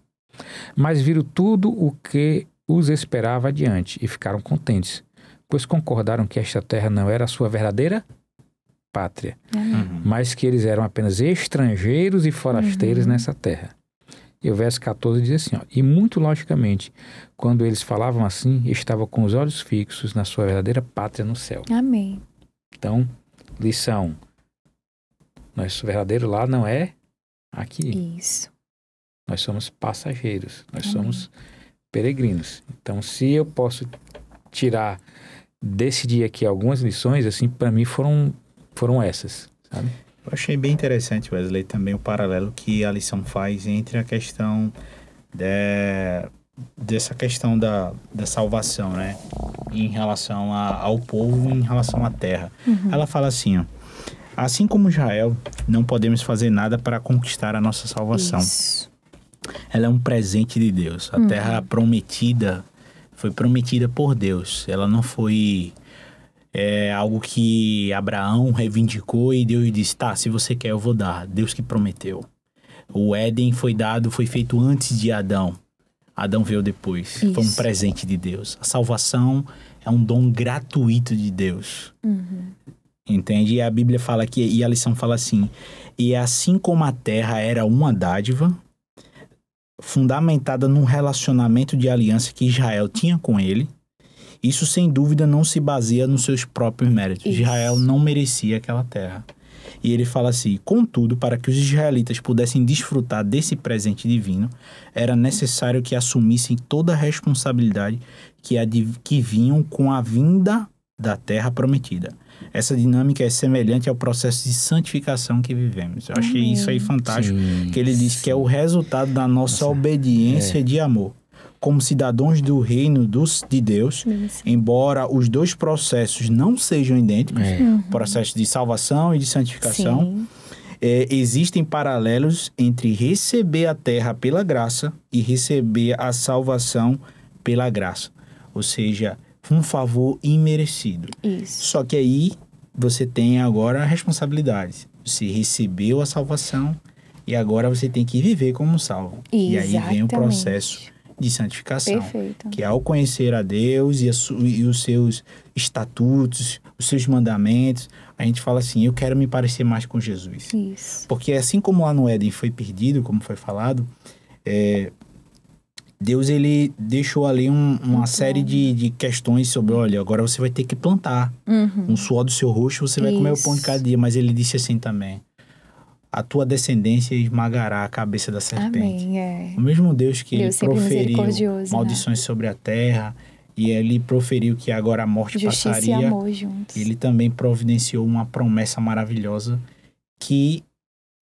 Mas viram tudo o que os esperava adiante e ficaram contentes, pois concordaram que esta terra não era a sua verdadeira pátria, mas que eles eram apenas estrangeiros e forasteiros nessa terra. E o verso 14 diz assim, ó, e muito logicamente, quando eles falavam assim, estavam com os olhos fixos na sua verdadeira pátria no céu. Amém. Então, lição, nosso verdadeiro lar não é aqui. Isso. Nós somos passageiros, nós somos peregrinos. Então, se eu posso tirar desse dia aqui algumas lições, assim, para mim foram essas, sabe? Eu achei bem interessante, Wesley, também o paralelo que a lição faz entre a questão dessa questão da salvação, né? Em relação ao povo, em relação à terra. Ela fala assim, ó, assim como Israel, não podemos fazer nada para conquistar a nossa salvação. Isso. Ela é um presente de Deus. A terra prometida foi prometida por Deus. Ela não foi algo que Abraão reivindicou e Deus disse, tá, se você quer eu vou dar. Deus que prometeu. O Éden foi feito antes de Adão. Adão veio depois. Isso. Foi um presente de Deus. A salvação é um dom gratuito de Deus. Entende? E a Bíblia fala aqui, e a lição fala assim, e assim como a terra era uma dádiva, fundamentada num relacionamento de aliança que Israel tinha com ele, isso sem dúvida não se baseia nos seus próprios méritos. Isso. Israel não merecia aquela terra. E ele fala assim, contudo, para que os israelitas pudessem desfrutar desse presente divino, era necessário que assumissem toda a responsabilidade que vinham com a vinda da terra prometida. Essa dinâmica é semelhante ao processo de santificação que vivemos. Eu achei isso aí fantástico, que ele diz que é o resultado da nossa obediência de amor. Como cidadãos do reino de Deus, embora os dois processos não sejam idênticos, processo de salvação e de santificação, existem paralelos entre receber a terra pela graça e receber a salvação pela graça. Ou seja, um favor imerecido. Isso. Só que aí você tem agora responsabilidades. Você recebeu a salvação e agora você tem que viver como salvo. Exatamente. E aí vem o processo de santificação. Perfeito. Que ao conhecer a Deus e os seus estatutos, os seus mandamentos, a gente fala assim, eu quero me parecer mais com Jesus. Isso. Porque assim como lá no Éden foi perdido, como foi falado, Deus, ele deixou ali uma série de questões sobre, olha, agora você vai ter que plantar. Um suor do seu rosto, você vai comer o pão de cada dia. Mas ele disse assim também, a tua descendência esmagará a cabeça da serpente. Amém, O mesmo Deus que Deus ele proferiu maldições, né, sobre a terra, e ele proferiu que agora a morte Justiça passaria. E amor juntos. Ele também providenciou uma promessa maravilhosa que,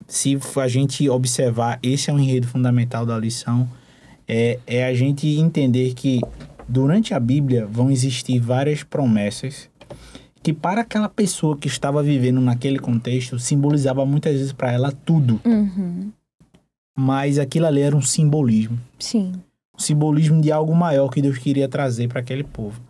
se a gente observar, esse é um enredo fundamental da lição, é a gente entender que durante a Bíblia vão existir várias promessas que para aquela pessoa que estava vivendo naquele contexto simbolizava muitas vezes para ela tudo. Mas aquilo ali era um simbolismo. Sim. Um simbolismo de algo maior que Deus queria trazer para aquele povo.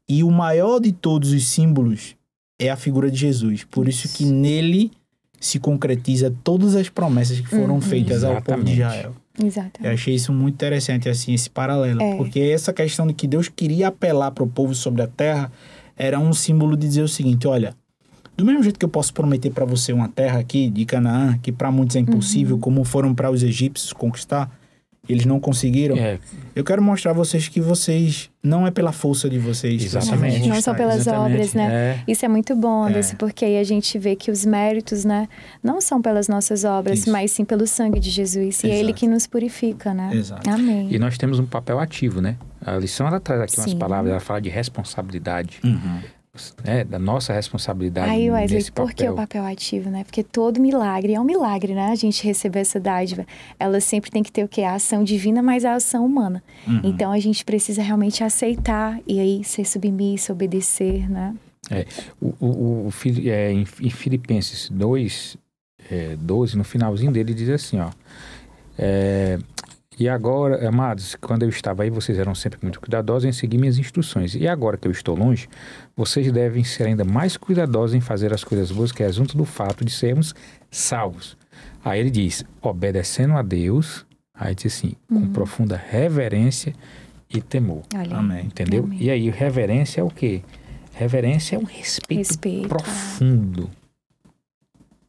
E o maior de todos os símbolos é a figura de Jesus. Por isso que nele se concretiza todas as promessas que foram feitas ao povo de Israel. Exatamente. Eu achei isso muito interessante, assim, esse paralelo. Porque essa questão de que Deus queria apelar para o povo sobre a terra era um símbolo de dizer o seguinte, olha, do mesmo jeito que eu posso prometer para você uma terra aqui de Canaã, que para muitos é impossível, como foram para os egípcios conquistar, eles não conseguiram. É, Eu quero mostrar a vocês que vocês não é pela força de vocês. Exatamente. Não são pelas Exatamente, obras, né? é. Isso é muito bom, Anderson, porque aí a gente vê que os méritos, né, não são pelas nossas obras, Isso. mas sim pelo sangue de Jesus. E é Ele Exato. que nos purifica, né? Exato. Amém. E nós temos um papel ativo, né? A lição, ela traz aqui umas Sim. palavras, ela fala de responsabilidade, Uhum. né? Da nossa responsabilidade Aí, Wesley, nesse papel. por que o papel ativo, né? Porque todo milagre é um milagre, né? A gente receber essa dádiva. Ela sempre tem que ter o quê? A ação divina, mas a ação humana. Uhum. Então, a gente precisa realmente aceitar e aí ser submisso, obedecer, né? Em Filipenses 2, 12, no finalzinho dele, diz assim, ó. E agora, amados, quando eu estava aí, vocês eram sempre muito cuidadosos em seguir minhas instruções. E agora que eu estou longe, vocês devem ser ainda mais cuidadosos em fazer as coisas boas que resultam do fato de sermos salvos. Aí ele diz, obedecendo a Deus, aí diz assim, com profunda reverência e temor. Olha, Amém. Entendeu? Amém. E aí, reverência é o quê? Reverência é um respeito profundo.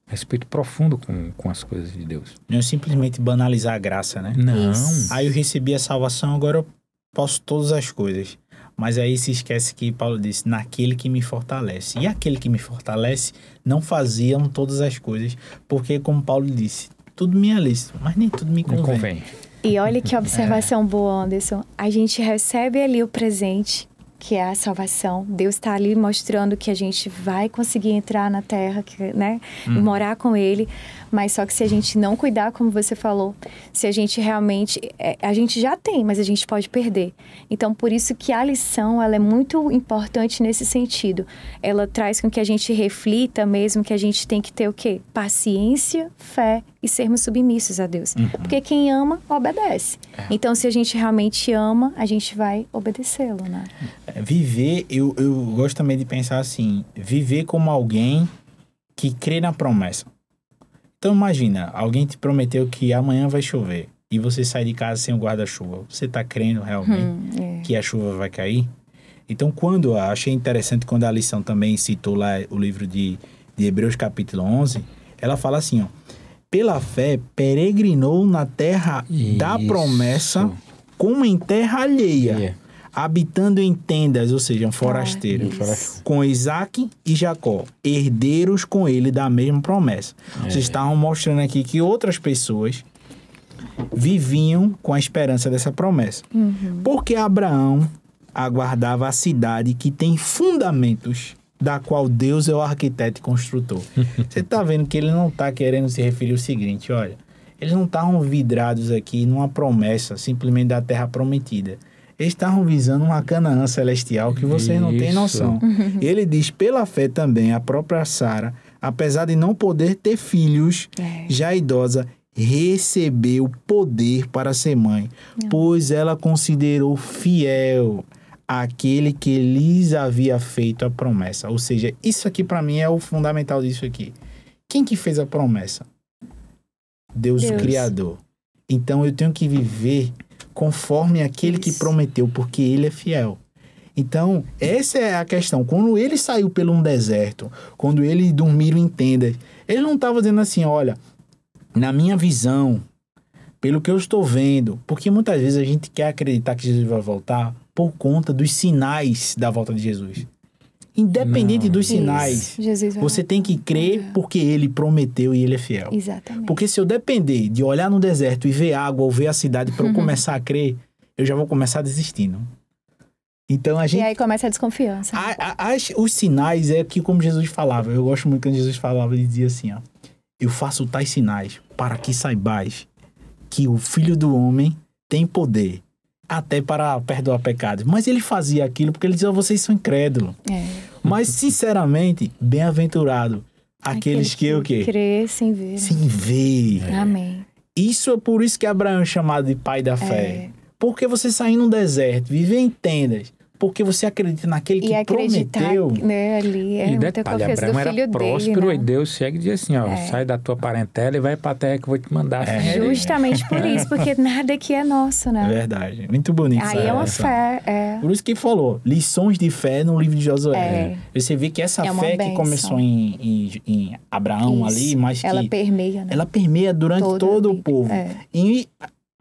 Respeito profundo com as coisas de Deus. Não é simplesmente banalizar a graça, né? Não. Isso. Aí eu recebi a salvação, agora eu posso todas as coisas. Mas aí se esquece que Paulo disse, naquele que me fortalece. E aquele que me fortalece não faziam todas as coisas, porque como Paulo disse, tudo me é lícito, mas nem tudo me Não convém. convém. E olha que observação boa, Anderson. A gente recebe ali o presente, que é a salvação. Deus está ali mostrando que a gente vai conseguir entrar na terra, né? E morar com Ele. Mas só que se a gente não cuidar, como você falou, se a gente realmente... a gente já tem, mas a gente pode perder. Então, por isso que a lição, ela é muito importante nesse sentido. Ela traz com que a gente reflita mesmo que a gente tem que ter o quê? Paciência, fé e sermos submissos a Deus. Porque quem ama, obedece. Então, se a gente realmente ama, a gente vai obedecê-lo, né? Viver, eu gosto também de pensar assim, viver como alguém que crê na promessa. Então imagina, alguém te prometeu que amanhã vai chover e você sai de casa sem o guarda-chuva. Você está crendo realmente que a chuva vai cair? Então achei interessante quando a lição também citou lá o livro de Hebreus capítulo 11, ela fala assim, ó, pela fé peregrinou na terra da promessa como em terra alheia. Habitando em tendas, ou seja, um forasteiro, com Isaac e Jacó, herdeiros com ele da mesma promessa. Vocês estavam mostrando aqui que outras pessoas viviam com a esperança dessa promessa. Porque Abraão aguardava a cidade que tem fundamentos, da qual Deus é o arquiteto e construtor. Você está vendo que ele não está querendo se referir ao seguinte, olha, eles não estavam vidrados aqui numa promessa, simplesmente da terra prometida. Eles estavam visando uma Canaã celestial que vocês não têm noção. Ele diz, pela fé também, a própria Sara, apesar de não poder ter filhos, já idosa, recebeu poder para ser mãe, pois ela considerou fiel aquele que lhes havia feito a promessa. Ou seja, isso aqui para mim é o fundamental disso aqui. Quem que fez a promessa? Deus. O Criador. Então eu tenho que viver conforme aquele que prometeu, porque ele é fiel. Então, essa é a questão. Quando ele saiu pelo um deserto, quando eles dormiram em tendas, ele não estava dizendo assim, olha, na minha visão, pelo que eu estou vendo, porque muitas vezes a gente quer acreditar que Jesus vai voltar por conta dos sinais da volta de Jesus. Independente dos sinais, você tem que crer porque ele prometeu e ele é fiel. Exatamente. Porque se eu depender de olhar no deserto e ver água ou ver a cidade para eu começar a crer, eu já vou começar desistindo. Então a gente... E aí começa a desconfiança. Os sinais é que, como Jesus falava, eu gosto muito quando Jesus falava, ele dizia assim, ó, eu faço tais sinais para que saibais que o Filho do Homem tem poder até para perdoar pecados. Mas ele fazia aquilo porque ele dizia, vocês são incrédulos. Mas, sinceramente, bem-aventurado aqueles que o quê? Crê sem ver. Sem ver. Amém. Isso é por isso que Abraão é chamado de pai da fé. Porque você sair no deserto, viver em tendas, porque você acredita naquele que prometeu. Né, ali é e muita detalhe, confiança Abraão do filho era próspero, dele, né? e Deus chega e diz assim, ó, sai da tua parentela e vai pra terra que eu vou te mandar. Justamente por isso, porque nada aqui é nosso, né? É verdade. Muito bonito. Aí é uma fé, Por isso que falou, lições de fé no livro de Josué. Você vê que essa fé que começou em Abraão ali, mas que... ela permeia, né? Ela permeia durante todo o povo. E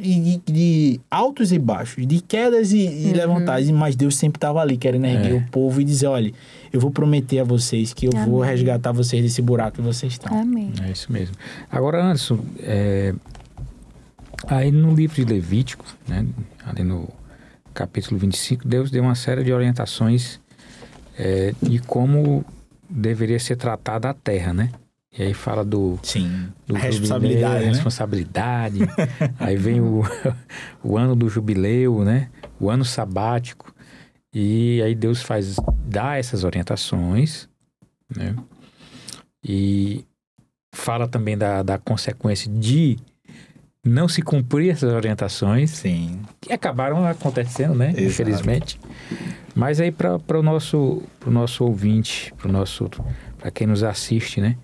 de altos e baixos, de quedas e levantadas, mas Deus sempre estava ali querendo erguer o povo e dizer, olha, eu vou prometer a vocês que eu vou resgatar vocês desse buraco que vocês estão. Amém. É isso mesmo. Agora, Anderson, aí no livro de Levítico, né, ali no capítulo 25, Deus deu uma série de orientações de como deveria ser tratada a terra, né? E aí fala do a responsabilidade, jubileu, responsabilidade. Aí vem o ano do jubileu, né? O ano sabático. E aí Deus dá essas orientações, né? E fala também da consequência de não se cumprir essas orientações. Sim. Que acabaram acontecendo, né? Exato. Infelizmente. Mas aí para o nosso ouvinte, para quem nos assiste, né?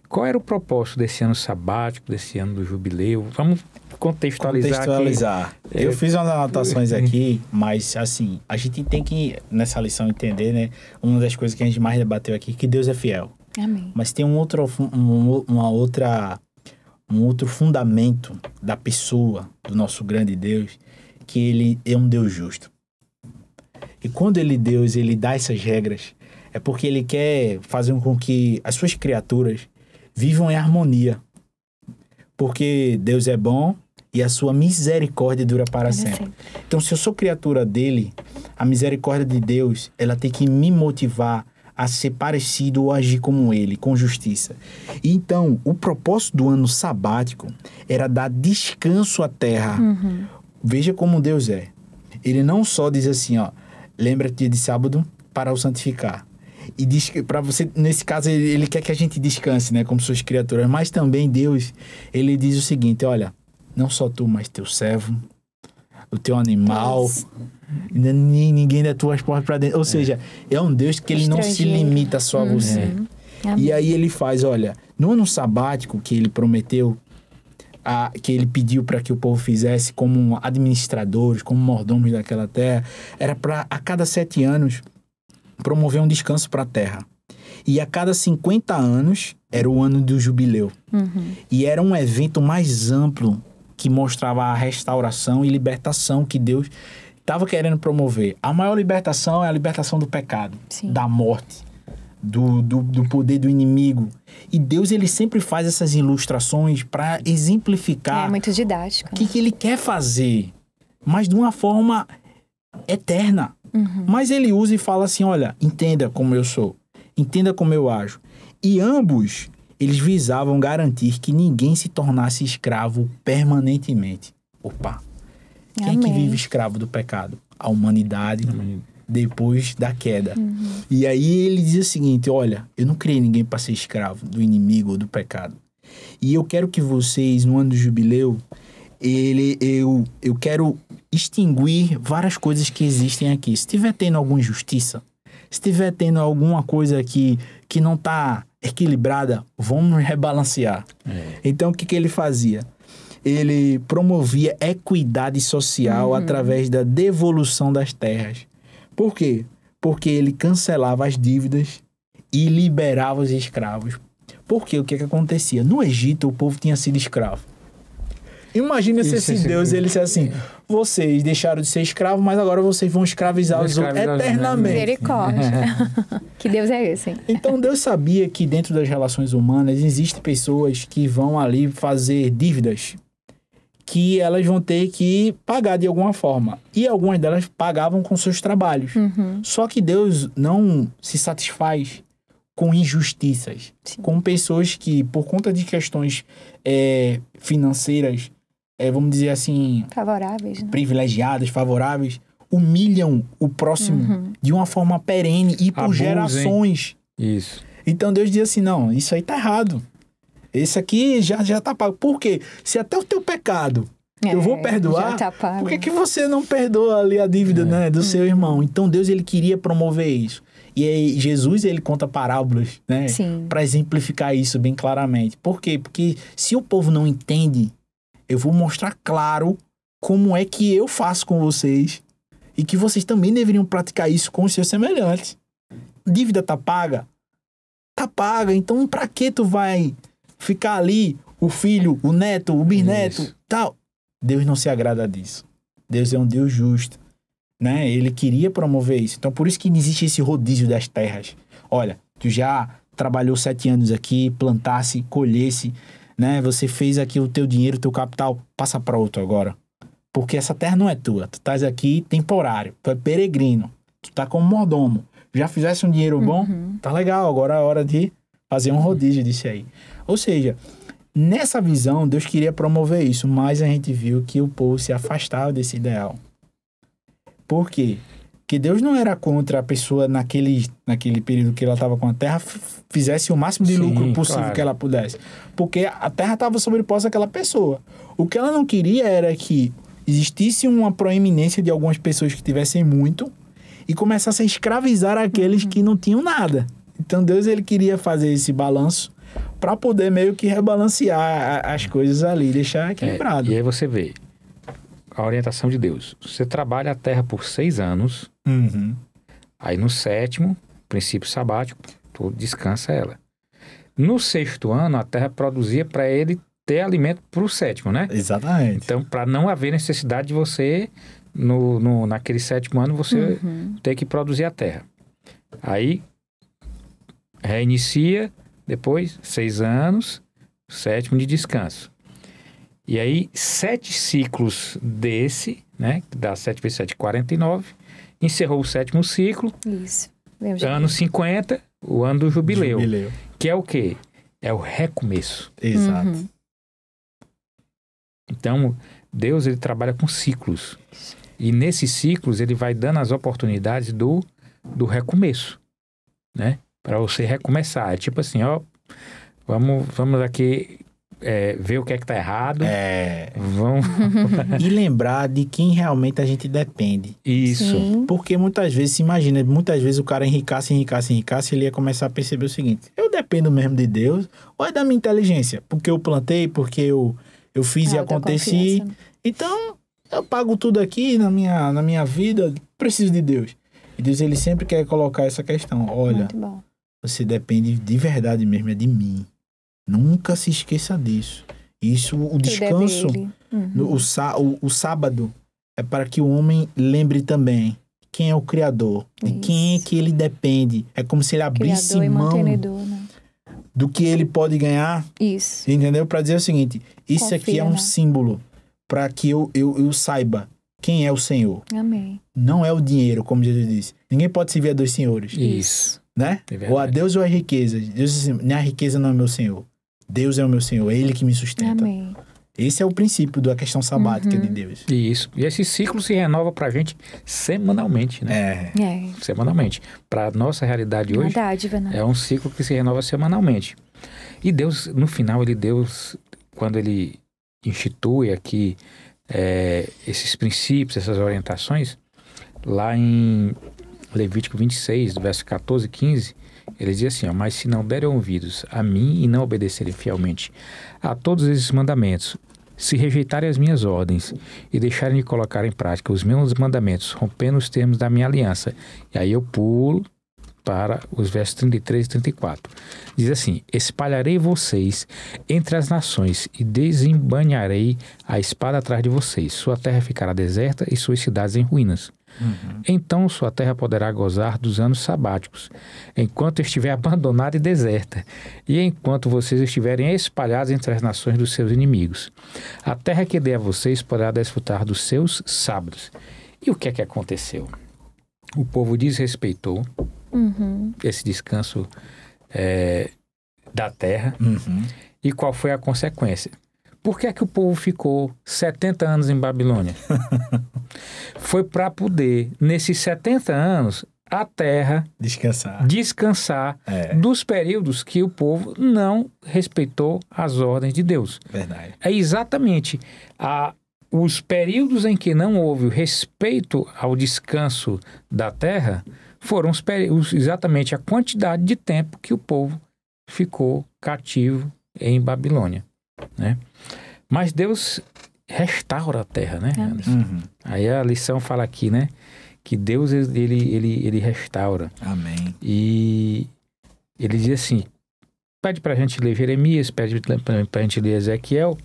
Qual era o propósito desse ano sabático, desse ano do jubileu? Vamos contextualizar. Aqui. Eu fiz umas anotações aqui, mas assim, a gente tem que, nessa lição, entender, né? Uma das coisas que a gente mais debateu aqui, que Deus é fiel. Amém. Mas tem um outro fundamento da pessoa, do nosso grande Deus, que ele é um Deus justo. E quando ele dá essas regras, é porque ele quer fazer com que as suas criaturas vivam em harmonia. Porque Deus é bom e a sua misericórdia dura para sempre. Então, se eu sou criatura dele, a misericórdia de Deus, ela tem que me motivar a ser parecido ou agir como ele, com justiça. Então, o propósito do ano sabático era dar descanso à terra. Veja como Deus é. Ele não só diz assim, ó, lembra-te de sábado para o santificar. E diz que para você, nesse caso, ele quer que a gente descanse, né, como suas criaturas. Mas também Deus, ele diz o seguinte, olha, não só tu, mas teu servo, o teu animal, ninguém das tuas portas para dentro. Ou seja, é um Deus que ele não se limita só a você. E aí ele faz, olha, no ano sabático que ele prometeu, que ele pediu para que o povo fizesse como administradores, como mordomos daquela terra, era para a cada 7 anos promover um descanso para a terra. E a cada 50 anos era o ano do jubileu. E era um evento mais amplo que mostrava a restauração e libertação que Deus estava querendo promover. A maior libertação é a libertação do pecado, da morte, do poder do inimigo. E Deus, ele sempre faz essas ilustrações para exemplificar muito didático, o que ele quer fazer, mas de uma forma eterna. Mas ele usa e fala assim, olha, entenda como eu sou, entenda como eu ajo. E ambos, eles visavam garantir que ninguém se tornasse escravo permanentemente. Opa! Quem é que vive escravo do pecado? A humanidade, depois da queda. E aí ele diz o seguinte, olha, eu não criei ninguém para ser escravo do inimigo ou do pecado. E eu quero que vocês, no ano do jubileu, eu quero extinguir várias coisas que existem aqui. Se estiver tendo alguma injustiça, se estiver tendo alguma coisa que não está equilibrada, vamos rebalancear. Então, o que ele fazia? Ele promovia equidade social através da devolução das terras. Por quê? Porque ele cancelava as dívidas e liberava os escravos. Porque o que acontecia? No Egito, o povo tinha sido escravo. Imagina se esse Deus, ele disse assim, vocês deixaram de ser escravos, mas agora vocês vão escravizar os outros eternamente. Misericórdia. Que Deus é esse, hein? Então Deus sabia que dentro das relações humanas existem pessoas que vão ali fazer dívidas que elas vão ter que pagar de alguma forma. E algumas delas pagavam com seus trabalhos. Só que Deus não se satisfaz com injustiças, com pessoas que, por conta de questões financeiras, vamos dizer assim, favoráveis, né? Privilegiadas, favoráveis, humilham o próximo de uma forma perene e por gerações. Isso. Então Deus diz assim, não, isso aí tá errado. Esse aqui já tá pago. Por quê? Se até o teu pecado eu vou perdoar, já tá pago. Por que você não perdoa ali a dívida, né, do seu irmão? Então Deus, ele queria promover isso. E aí Jesus, ele conta parábolas, né, para exemplificar isso bem claramente. Por quê? Porque se o povo não entende, eu vou mostrar claro como é que eu faço com vocês e que vocês também deveriam praticar isso com os seus semelhantes. Dívida tá paga? Tá paga. Então, pra que tu vai ficar ali, o filho, o neto, o bisneto, tal? Deus não se agrada disso. Deus é um Deus justo, né? Ele queria promover isso. Então, por isso que existe esse rodízio das terras. Olha, tu já trabalhou 7 anos aqui, plantasse, colhesse, né? Você fez aqui o teu dinheiro, o teu capital, passa para outro agora. Porque essa terra não é tua. Tu estás aqui temporário, tu é peregrino, tu tá como mordomo. Já fizesse um dinheiro bom, tá legal, agora é a hora de fazer um rodízio disso aí. Ou seja, nessa visão, Deus queria promover isso, mas a gente viu que o povo se afastava desse ideal. Por quê? Porque Deus não era contra a pessoa naquele período que ela estava com a terra, fizesse o máximo de lucro possível que ela pudesse. Porque a terra estava sob posse daquela pessoa. O que ela não queria era que existisse uma proeminência de algumas pessoas que tivessem muito e começassem a escravizar aqueles que não tinham nada. Então Deus ele queria fazer esse balanço para poder meio que rebalancear as coisas ali, deixar equilibrado. E aí você vê a orientação de Deus. Você trabalha a terra por 6 anos, aí no 7º, princípio sabático, tu descansa ela. No 6º ano, a terra produzia para ele ter alimento para o 7º, né? Exatamente. Então, para não haver necessidade de você, naquele 7º ano, você ter que produzir a terra. Aí, reinicia, depois 6 anos, 7º de descanso. E aí, 7 ciclos desse, né? Que dá 7 vezes 7, 49. Encerrou o 7º ciclo. Isso. Ano 50, o ano do jubileu. Que é o quê? É o recomeço. Exato. Então, Deus ele trabalha com ciclos. E nesses ciclos ele vai dando as oportunidades do recomeço, né? Para você recomeçar. É tipo assim, ó, vamos aqui ver o que é que tá errado. Vamos... E lembrar de quem realmente a gente depende. Isso. Sim. Porque muitas vezes, se imagina, muitas vezes o cara enricasse, ele ia começar a perceber o seguinte: eu dependo mesmo de Deus ou é da minha inteligência? Porque eu plantei, porque eu fiz e aconteci. Então, eu pago tudo aqui na minha vida, preciso de Deus. E Deus, ele sempre quer colocar essa questão. Olha, você depende de verdade mesmo, é de mim. Nunca se esqueça disso. Isso, o descanso, o sábado, é para que o homem lembre também quem é o Criador, de quem é que ele depende. É como se ele abrisse mão do que ele pode ganhar. Isso. Entendeu? Para dizer o seguinte, isso aqui é um símbolo para que eu saiba quem é o Senhor. Amém. Não é o dinheiro, como Jesus disse. Ninguém pode servir a 2 senhores. Isso. Né? Ou a Deus ou a riqueza. Deus diz assim, a riqueza não é meu Senhor. Deus é o meu Senhor, é Ele que me sustenta. Amém. Esse é o princípio da questão sabática de Deus. Isso. E esse ciclo se renova pra gente semanalmente, né? Semanalmente. Pra nossa realidade hoje, dádiva, né? É um ciclo que se renova semanalmente. E Deus, no final, quando Ele institui aqui esses princípios, essas orientações, lá em Levítico 26, do verso 14 e 15, ele diz assim, mas se não derem ouvidos a mim e não obedecerem fielmente a todos esses mandamentos, se rejeitarem as minhas ordens e deixarem de colocar em prática os meus mandamentos, rompendo os termos da minha aliança, e aí eu pulo para os versos 33 e 34. Diz assim, espalharei vocês entre as nações e desembainharei a espada atrás de vocês. Sua terra ficará deserta e suas cidades em ruínas. Então sua terra poderá gozar dos anos sabáticos, enquanto estiver abandonada e deserta, e enquanto vocês estiverem espalhados entre as nações dos seus inimigos. A terra que dei a vocês poderá desfrutar dos seus sábados. E o que é que aconteceu? O povo desrespeitou esse descanso da terra. E qual foi a consequência? Por que é que o povo ficou 70 anos em Babilônia? Foi para poder, nesses 70 anos, a terra descansar dos períodos que o povo não respeitou as ordens de Deus. Verdade. É exatamente os períodos em que não houve o respeito ao descanso da terra foram exatamente a quantidade de tempo que o povo ficou cativo em Babilônia, né? Mas Deus restaura a terra, né? Aí a lição fala aqui, né? Que Deus, ele restaura. Amém. E ele diz assim, pede pra gente ler Jeremias, pede pra gente ler Ezequiel,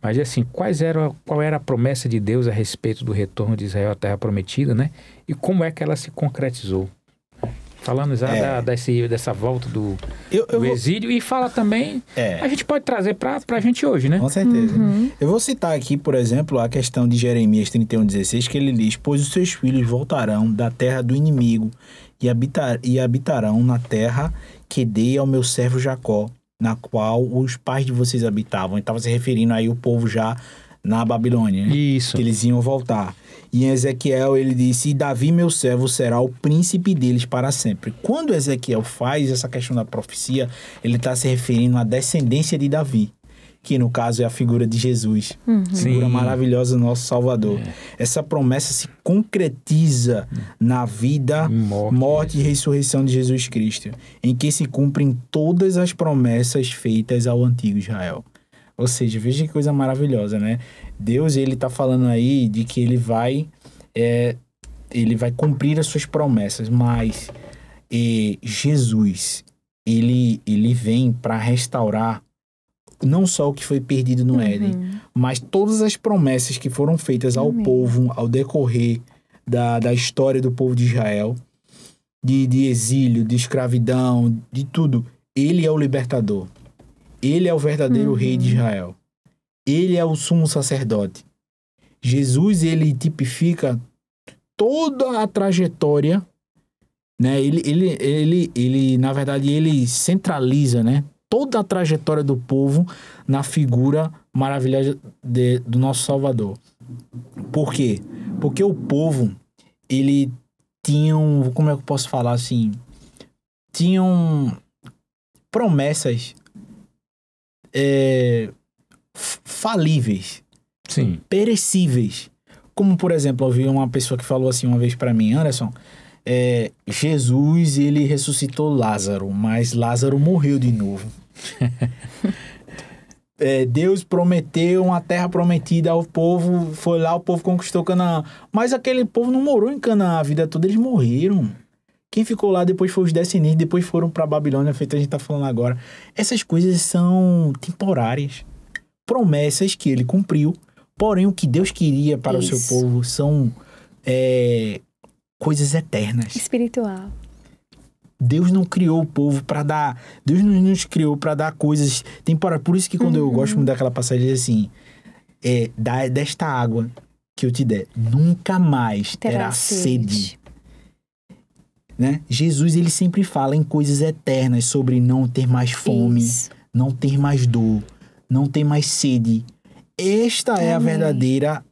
Mas assim, qual era a promessa de Deus a respeito do retorno de Israel à Terra Prometida, né? E como é que ela se concretizou? Falando já dessa volta do exílio, e fala também, a gente pode trazer para a gente hoje, né? Com certeza. Eu vou citar aqui, por exemplo, a questão de Jeremias 31,16, que ele diz: pois os seus filhos voltarão da terra do inimigo e habitarão na terra que dei ao meu servo Jacó, na qual os pais de vocês habitavam. Ele estava se referindo aí o povo já na Babilônia, né? Isso. Que eles iam voltar. E em Ezequiel ele disse: e Davi, meu servo, será o príncipe deles para sempre. Quando Ezequiel faz essa questão da profecia, ele está se referindo à descendência de Davi, que no caso é a figura de Jesus. Figura maravilhosa do nosso Salvador. Essa promessa se concretiza na vida, morte e ressurreição de Jesus Cristo, em que se cumprem todas as promessas feitas ao antigo Israel. Ou seja, veja que coisa maravilhosa, né? Deus, ele tá falando aí de que ele vai cumprir as suas promessas, mas Jesus, ele vem para restaurar não só o que foi perdido no Éden, mas todas as promessas que foram feitas ao povo ao decorrer da história do povo de Israel, de exílio, de escravidão, de tudo. Ele é o libertador. Ele é o verdadeiro rei de Israel. Ele é o sumo sacerdote. Jesus, ele tipifica toda a trajetória, né? Ele na verdade, ele centraliza, né, toda a trajetória do povo na figura maravilhosa do nosso Salvador. Por quê? Porque o povo, ele tinha como é que eu posso falar assim? Tinham promessas falíveis, perecíveis. Como, por exemplo, eu vi uma pessoa que falou assim uma vez pra mim: Anderson, Jesus, ele ressuscitou Lázaro, mas Lázaro morreu de novo. Deus prometeu uma terra prometida ao povo, foi lá, o povo conquistou Canaã, mas aquele povo não morou em Canaã a vida toda, eles morreram. Quem ficou lá depois foi os descendentes, depois foram para Babilônia, feito a gente tá falando agora. Essas coisas são temporárias. Promessas que ele cumpriu, porém o que Deus queria para o seu povo são coisas eternas. Espiritual. Deus não criou o povo para dar... Deus não nos criou para dar coisas temporárias. Por isso que quando eu gosto muito daquela passagem assim, desta água que eu te der, nunca mais terá sede. Né? Jesus, ele sempre fala em coisas eternas, sobre não ter mais fome, não ter mais dor, não ter mais sede. Esta é a verdadeira,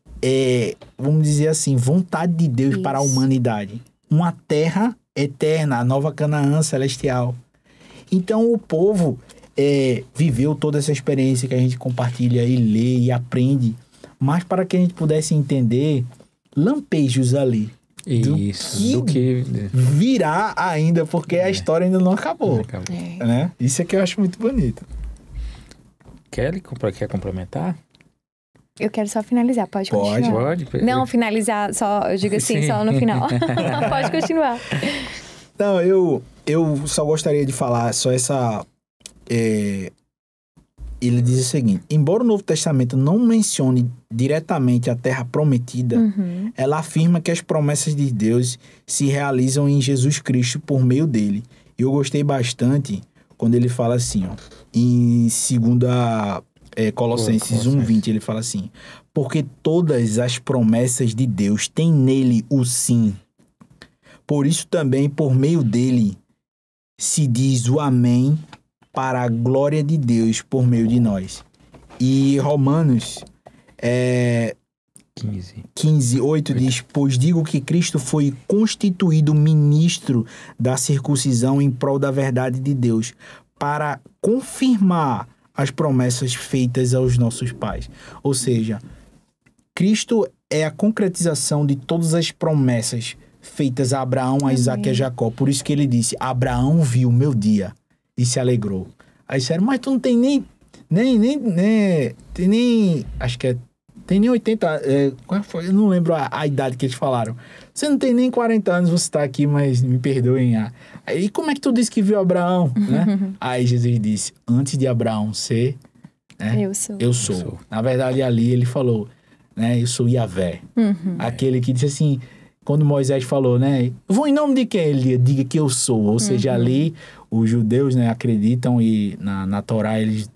vamos dizer assim, vontade de Deus para a humanidade. Uma terra eterna, a nova Canaã celestial. Então o povo viveu toda essa experiência que a gente compartilha e lê e aprende, mas para que a gente pudesse entender lampejos ali. Do que virá ainda, porque a história ainda não acabou. Né? Isso é que eu acho muito bonito. Kelly, quer complementar? Eu quero só finalizar, pode continuar. Pode. Não, finalizar só, eu digo assim, só no final. Pode continuar. Não, eu só gostaria de falar só essa... Ele diz o seguinte: embora o Novo Testamento não mencione diretamente a Terra Prometida, ela afirma que as promessas de Deus se realizam em Jesus Cristo por meio dele. E eu gostei bastante quando ele fala assim, ó, em 2 Colossenses 1:20, ele fala assim: porque todas as promessas de Deus têm nele o sim. Por isso também, por meio dele, se diz o amém para a glória de Deus por meio de nós. E Romanos 15:8 diz: pois digo que Cristo foi constituído ministro da circuncisão em prol da verdade de Deus, para confirmar as promessas feitas aos nossos pais. Ou seja, Cristo é a concretização de todas as promessas feitas a Abraão, a Isaac e a Jacó. Por isso que ele disse: Abraão viu o meu dia e se alegrou. Aí disseram: mas tu não tem nem acho que tem nem 80, qual foi? Eu não lembro a idade que eles falaram. Você não tem nem 40 anos, você está aqui, mas me perdoem. Aí como é que tu disse que viu Abraão? Né? Aí Jesus disse: antes de Abraão ser, né? Eu sou. Eu sou. Na verdade, ali ele falou, né? Eu sou Yahvé. Aquele que disse assim, quando Moisés falou, né? Eu vou em nome de quem? Ele diga que eu sou. Ou seja, ali os judeus, né, acreditam e na Torá eles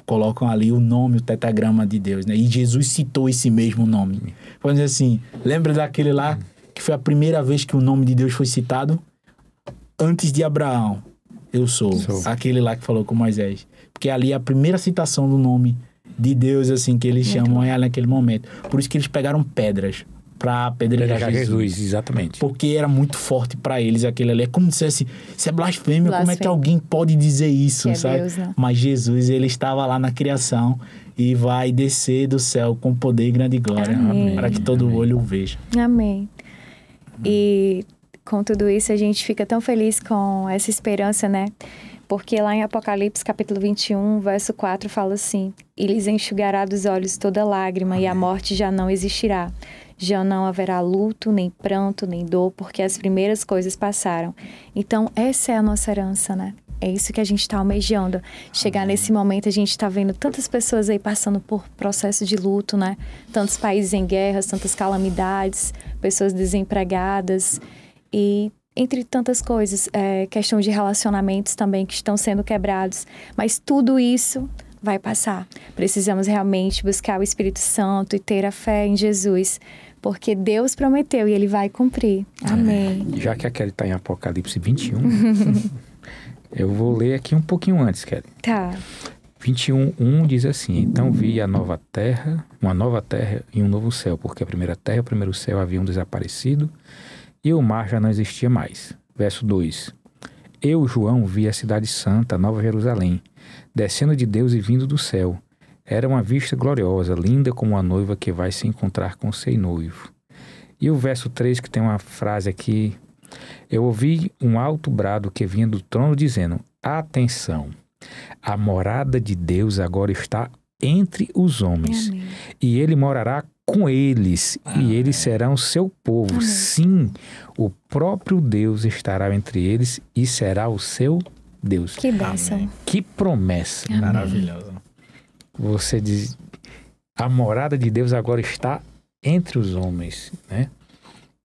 colocam ali o nome, o tetragrama de Deus, né? E Jesus citou esse mesmo nome. Vamos dizer assim, lembra daquele lá que foi a primeira vez que o nome de Deus foi citado? Antes de Abraão. Eu sou. Aquele lá que falou com Moisés. Porque ali é a primeira citação do nome de Deus, assim, que eles chamam é naquele momento. Por isso que eles pegaram pedras para apedrejar Jesus. Exatamente. Porque era muito forte para eles aquele ali. É como se dissesse, isso é blasfêmia, como é que alguém pode dizer isso, que sabe? É Deus, né? Mas Jesus, ele estava lá na criação e vai descer do céu com poder e grande glória. Amém. Para que todo olho o veja. Amém. E com tudo isso, a gente fica tão feliz com essa esperança, né? Porque lá em Apocalipse, capítulo 21, verso 4, fala assim: E lhes enxugará dos olhos toda lágrima, e a morte já não existirá. Já não haverá luto, nem pranto, nem dor, porque as primeiras coisas passaram. Então, essa é a nossa herança, né? É isso que a gente está almejando. Chegar nesse momento, a gente está vendo tantas pessoas aí passando por processo de luto, né? Tantos países em guerras, tantas calamidades, pessoas desempregadas e entre tantas coisas, questão de relacionamentos também que estão sendo quebrados. Mas tudo isso vai passar. Precisamos realmente buscar o Espírito Santo e ter a fé em Jesus, porque Deus prometeu e Ele vai cumprir. Amém. Já que a Kelly está em Apocalipse 21, eu vou ler aqui um pouquinho antes, Kelly. Tá. 21:1 diz assim: Então vi uma nova terra e um novo céu, porque a primeira terra e o primeiro céu haviam desaparecido e o mar já não existia mais. Verso 2: Eu, João, vi a cidade santa, Nova Jerusalém, descendo de Deus e vindo do céu. Era uma vista gloriosa, linda como uma noiva que vai se encontrar com seu noivo. E o verso 3, que tem uma frase aqui: Eu ouvi um alto brado que vinha do trono dizendo: Atenção, a morada de Deus agora está entre os homens. Amém. E ele morará com eles, e eles serão seu povo. Amém. Sim, o próprio Deus estará entre eles e será o seu Deus. Que bênção. Amém. Que promessa. Amém. Maravilhoso. Você diz, a morada de Deus agora está entre os homens, né?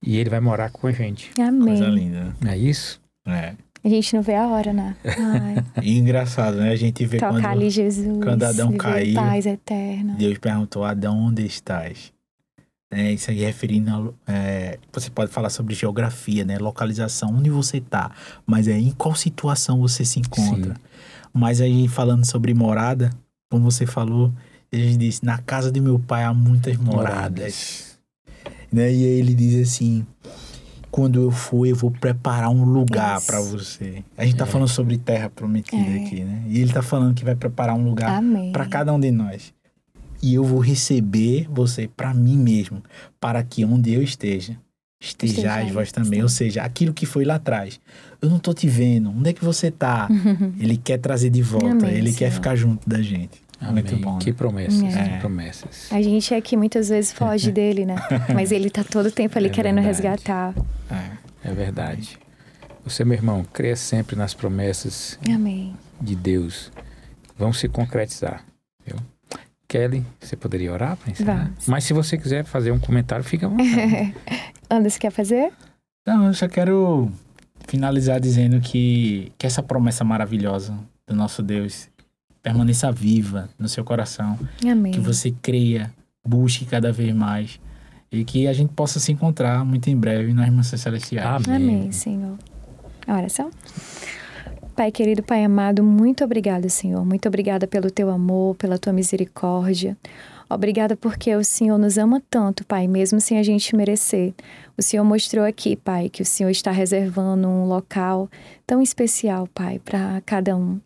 E ele vai morar com a gente. Amém. Coisa linda, né? Não é isso? É. A gente não vê a hora, né? Ai, E engraçado, né? A gente vê tocar ali Jesus. quando Adão viver caiu, paz eterna. Deus perguntou: Adão, onde estás? Isso aí referindo você pode falar sobre geografia, né? Localização, onde você está. Mas em qual situação você se encontra. Sim. Mas aí falando sobre morada, como você falou, ele disse: na casa de meu pai há muitas moradas. Né? E aí ele diz assim: quando eu for, eu vou preparar um lugar para você. A gente tá falando sobre terra prometida aqui, né? E ele tá falando que vai preparar um lugar para cada um de nós. E eu vou receber você para mim mesmo, para que onde eu estejais vós também. Ou seja, aquilo que foi lá atrás. Eu não tô te vendo. Onde é que você tá? Ele quer trazer de volta. Amém, ele Senhor. quer ficar junto da gente. Amém. Muito bom. Que Né? promessas, É. que promessas. A gente aqui muitas vezes foge dele, né? Mas ele tá todo o tempo ali É querendo verdade. resgatar. É verdade. Você, meu irmão, crê sempre nas promessas Amém. de Deus. Vão se concretizar, viu? Kelly, você poderia orar para encerrar? Vamos. Mas se você quiser fazer um comentário, fica à vontade. Anderson, quer fazer? Então, eu só quero finalizar dizendo que essa promessa maravilhosa do nosso Deus permaneça viva no seu coração. Amém. Que você creia, busque cada vez mais. E que a gente possa se encontrar muito em breve nas Mansões Celestiais. Amém, Senhor. A oração? Pai querido, Pai amado, muito obrigada, Senhor. Muito obrigada pelo teu amor, pela tua misericórdia. Obrigada porque o Senhor nos ama tanto, Pai, mesmo sem a gente merecer. O Senhor mostrou aqui, Pai, que o Senhor está reservando um local tão especial, Pai, para cada um.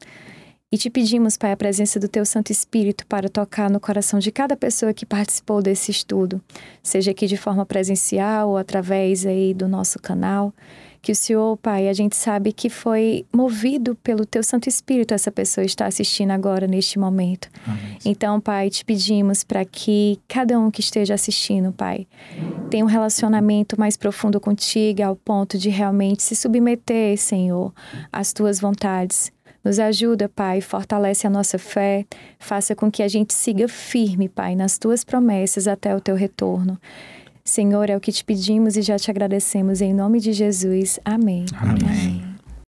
E te pedimos, Pai, a presença do Teu Santo Espírito para tocar no coração de cada pessoa que participou desse estudo, seja aqui de forma presencial ou através aí do nosso canal. Que o Senhor, Pai, a gente sabe que foi movido pelo Teu Santo Espírito essa pessoa está assistindo agora, neste momento. Amém. Então, Pai, te pedimos para que cada um que esteja assistindo, Pai, tenha um relacionamento mais profundo contigo, ao ponto de realmente se submeter, Senhor, às Tuas vontades. Nos ajuda, Pai, fortalece a nossa fé, faça com que a gente siga firme, Pai, nas Tuas promessas até o Teu retorno. Senhor, é o que te pedimos e já te agradecemos em nome de Jesus. Amém. Amém.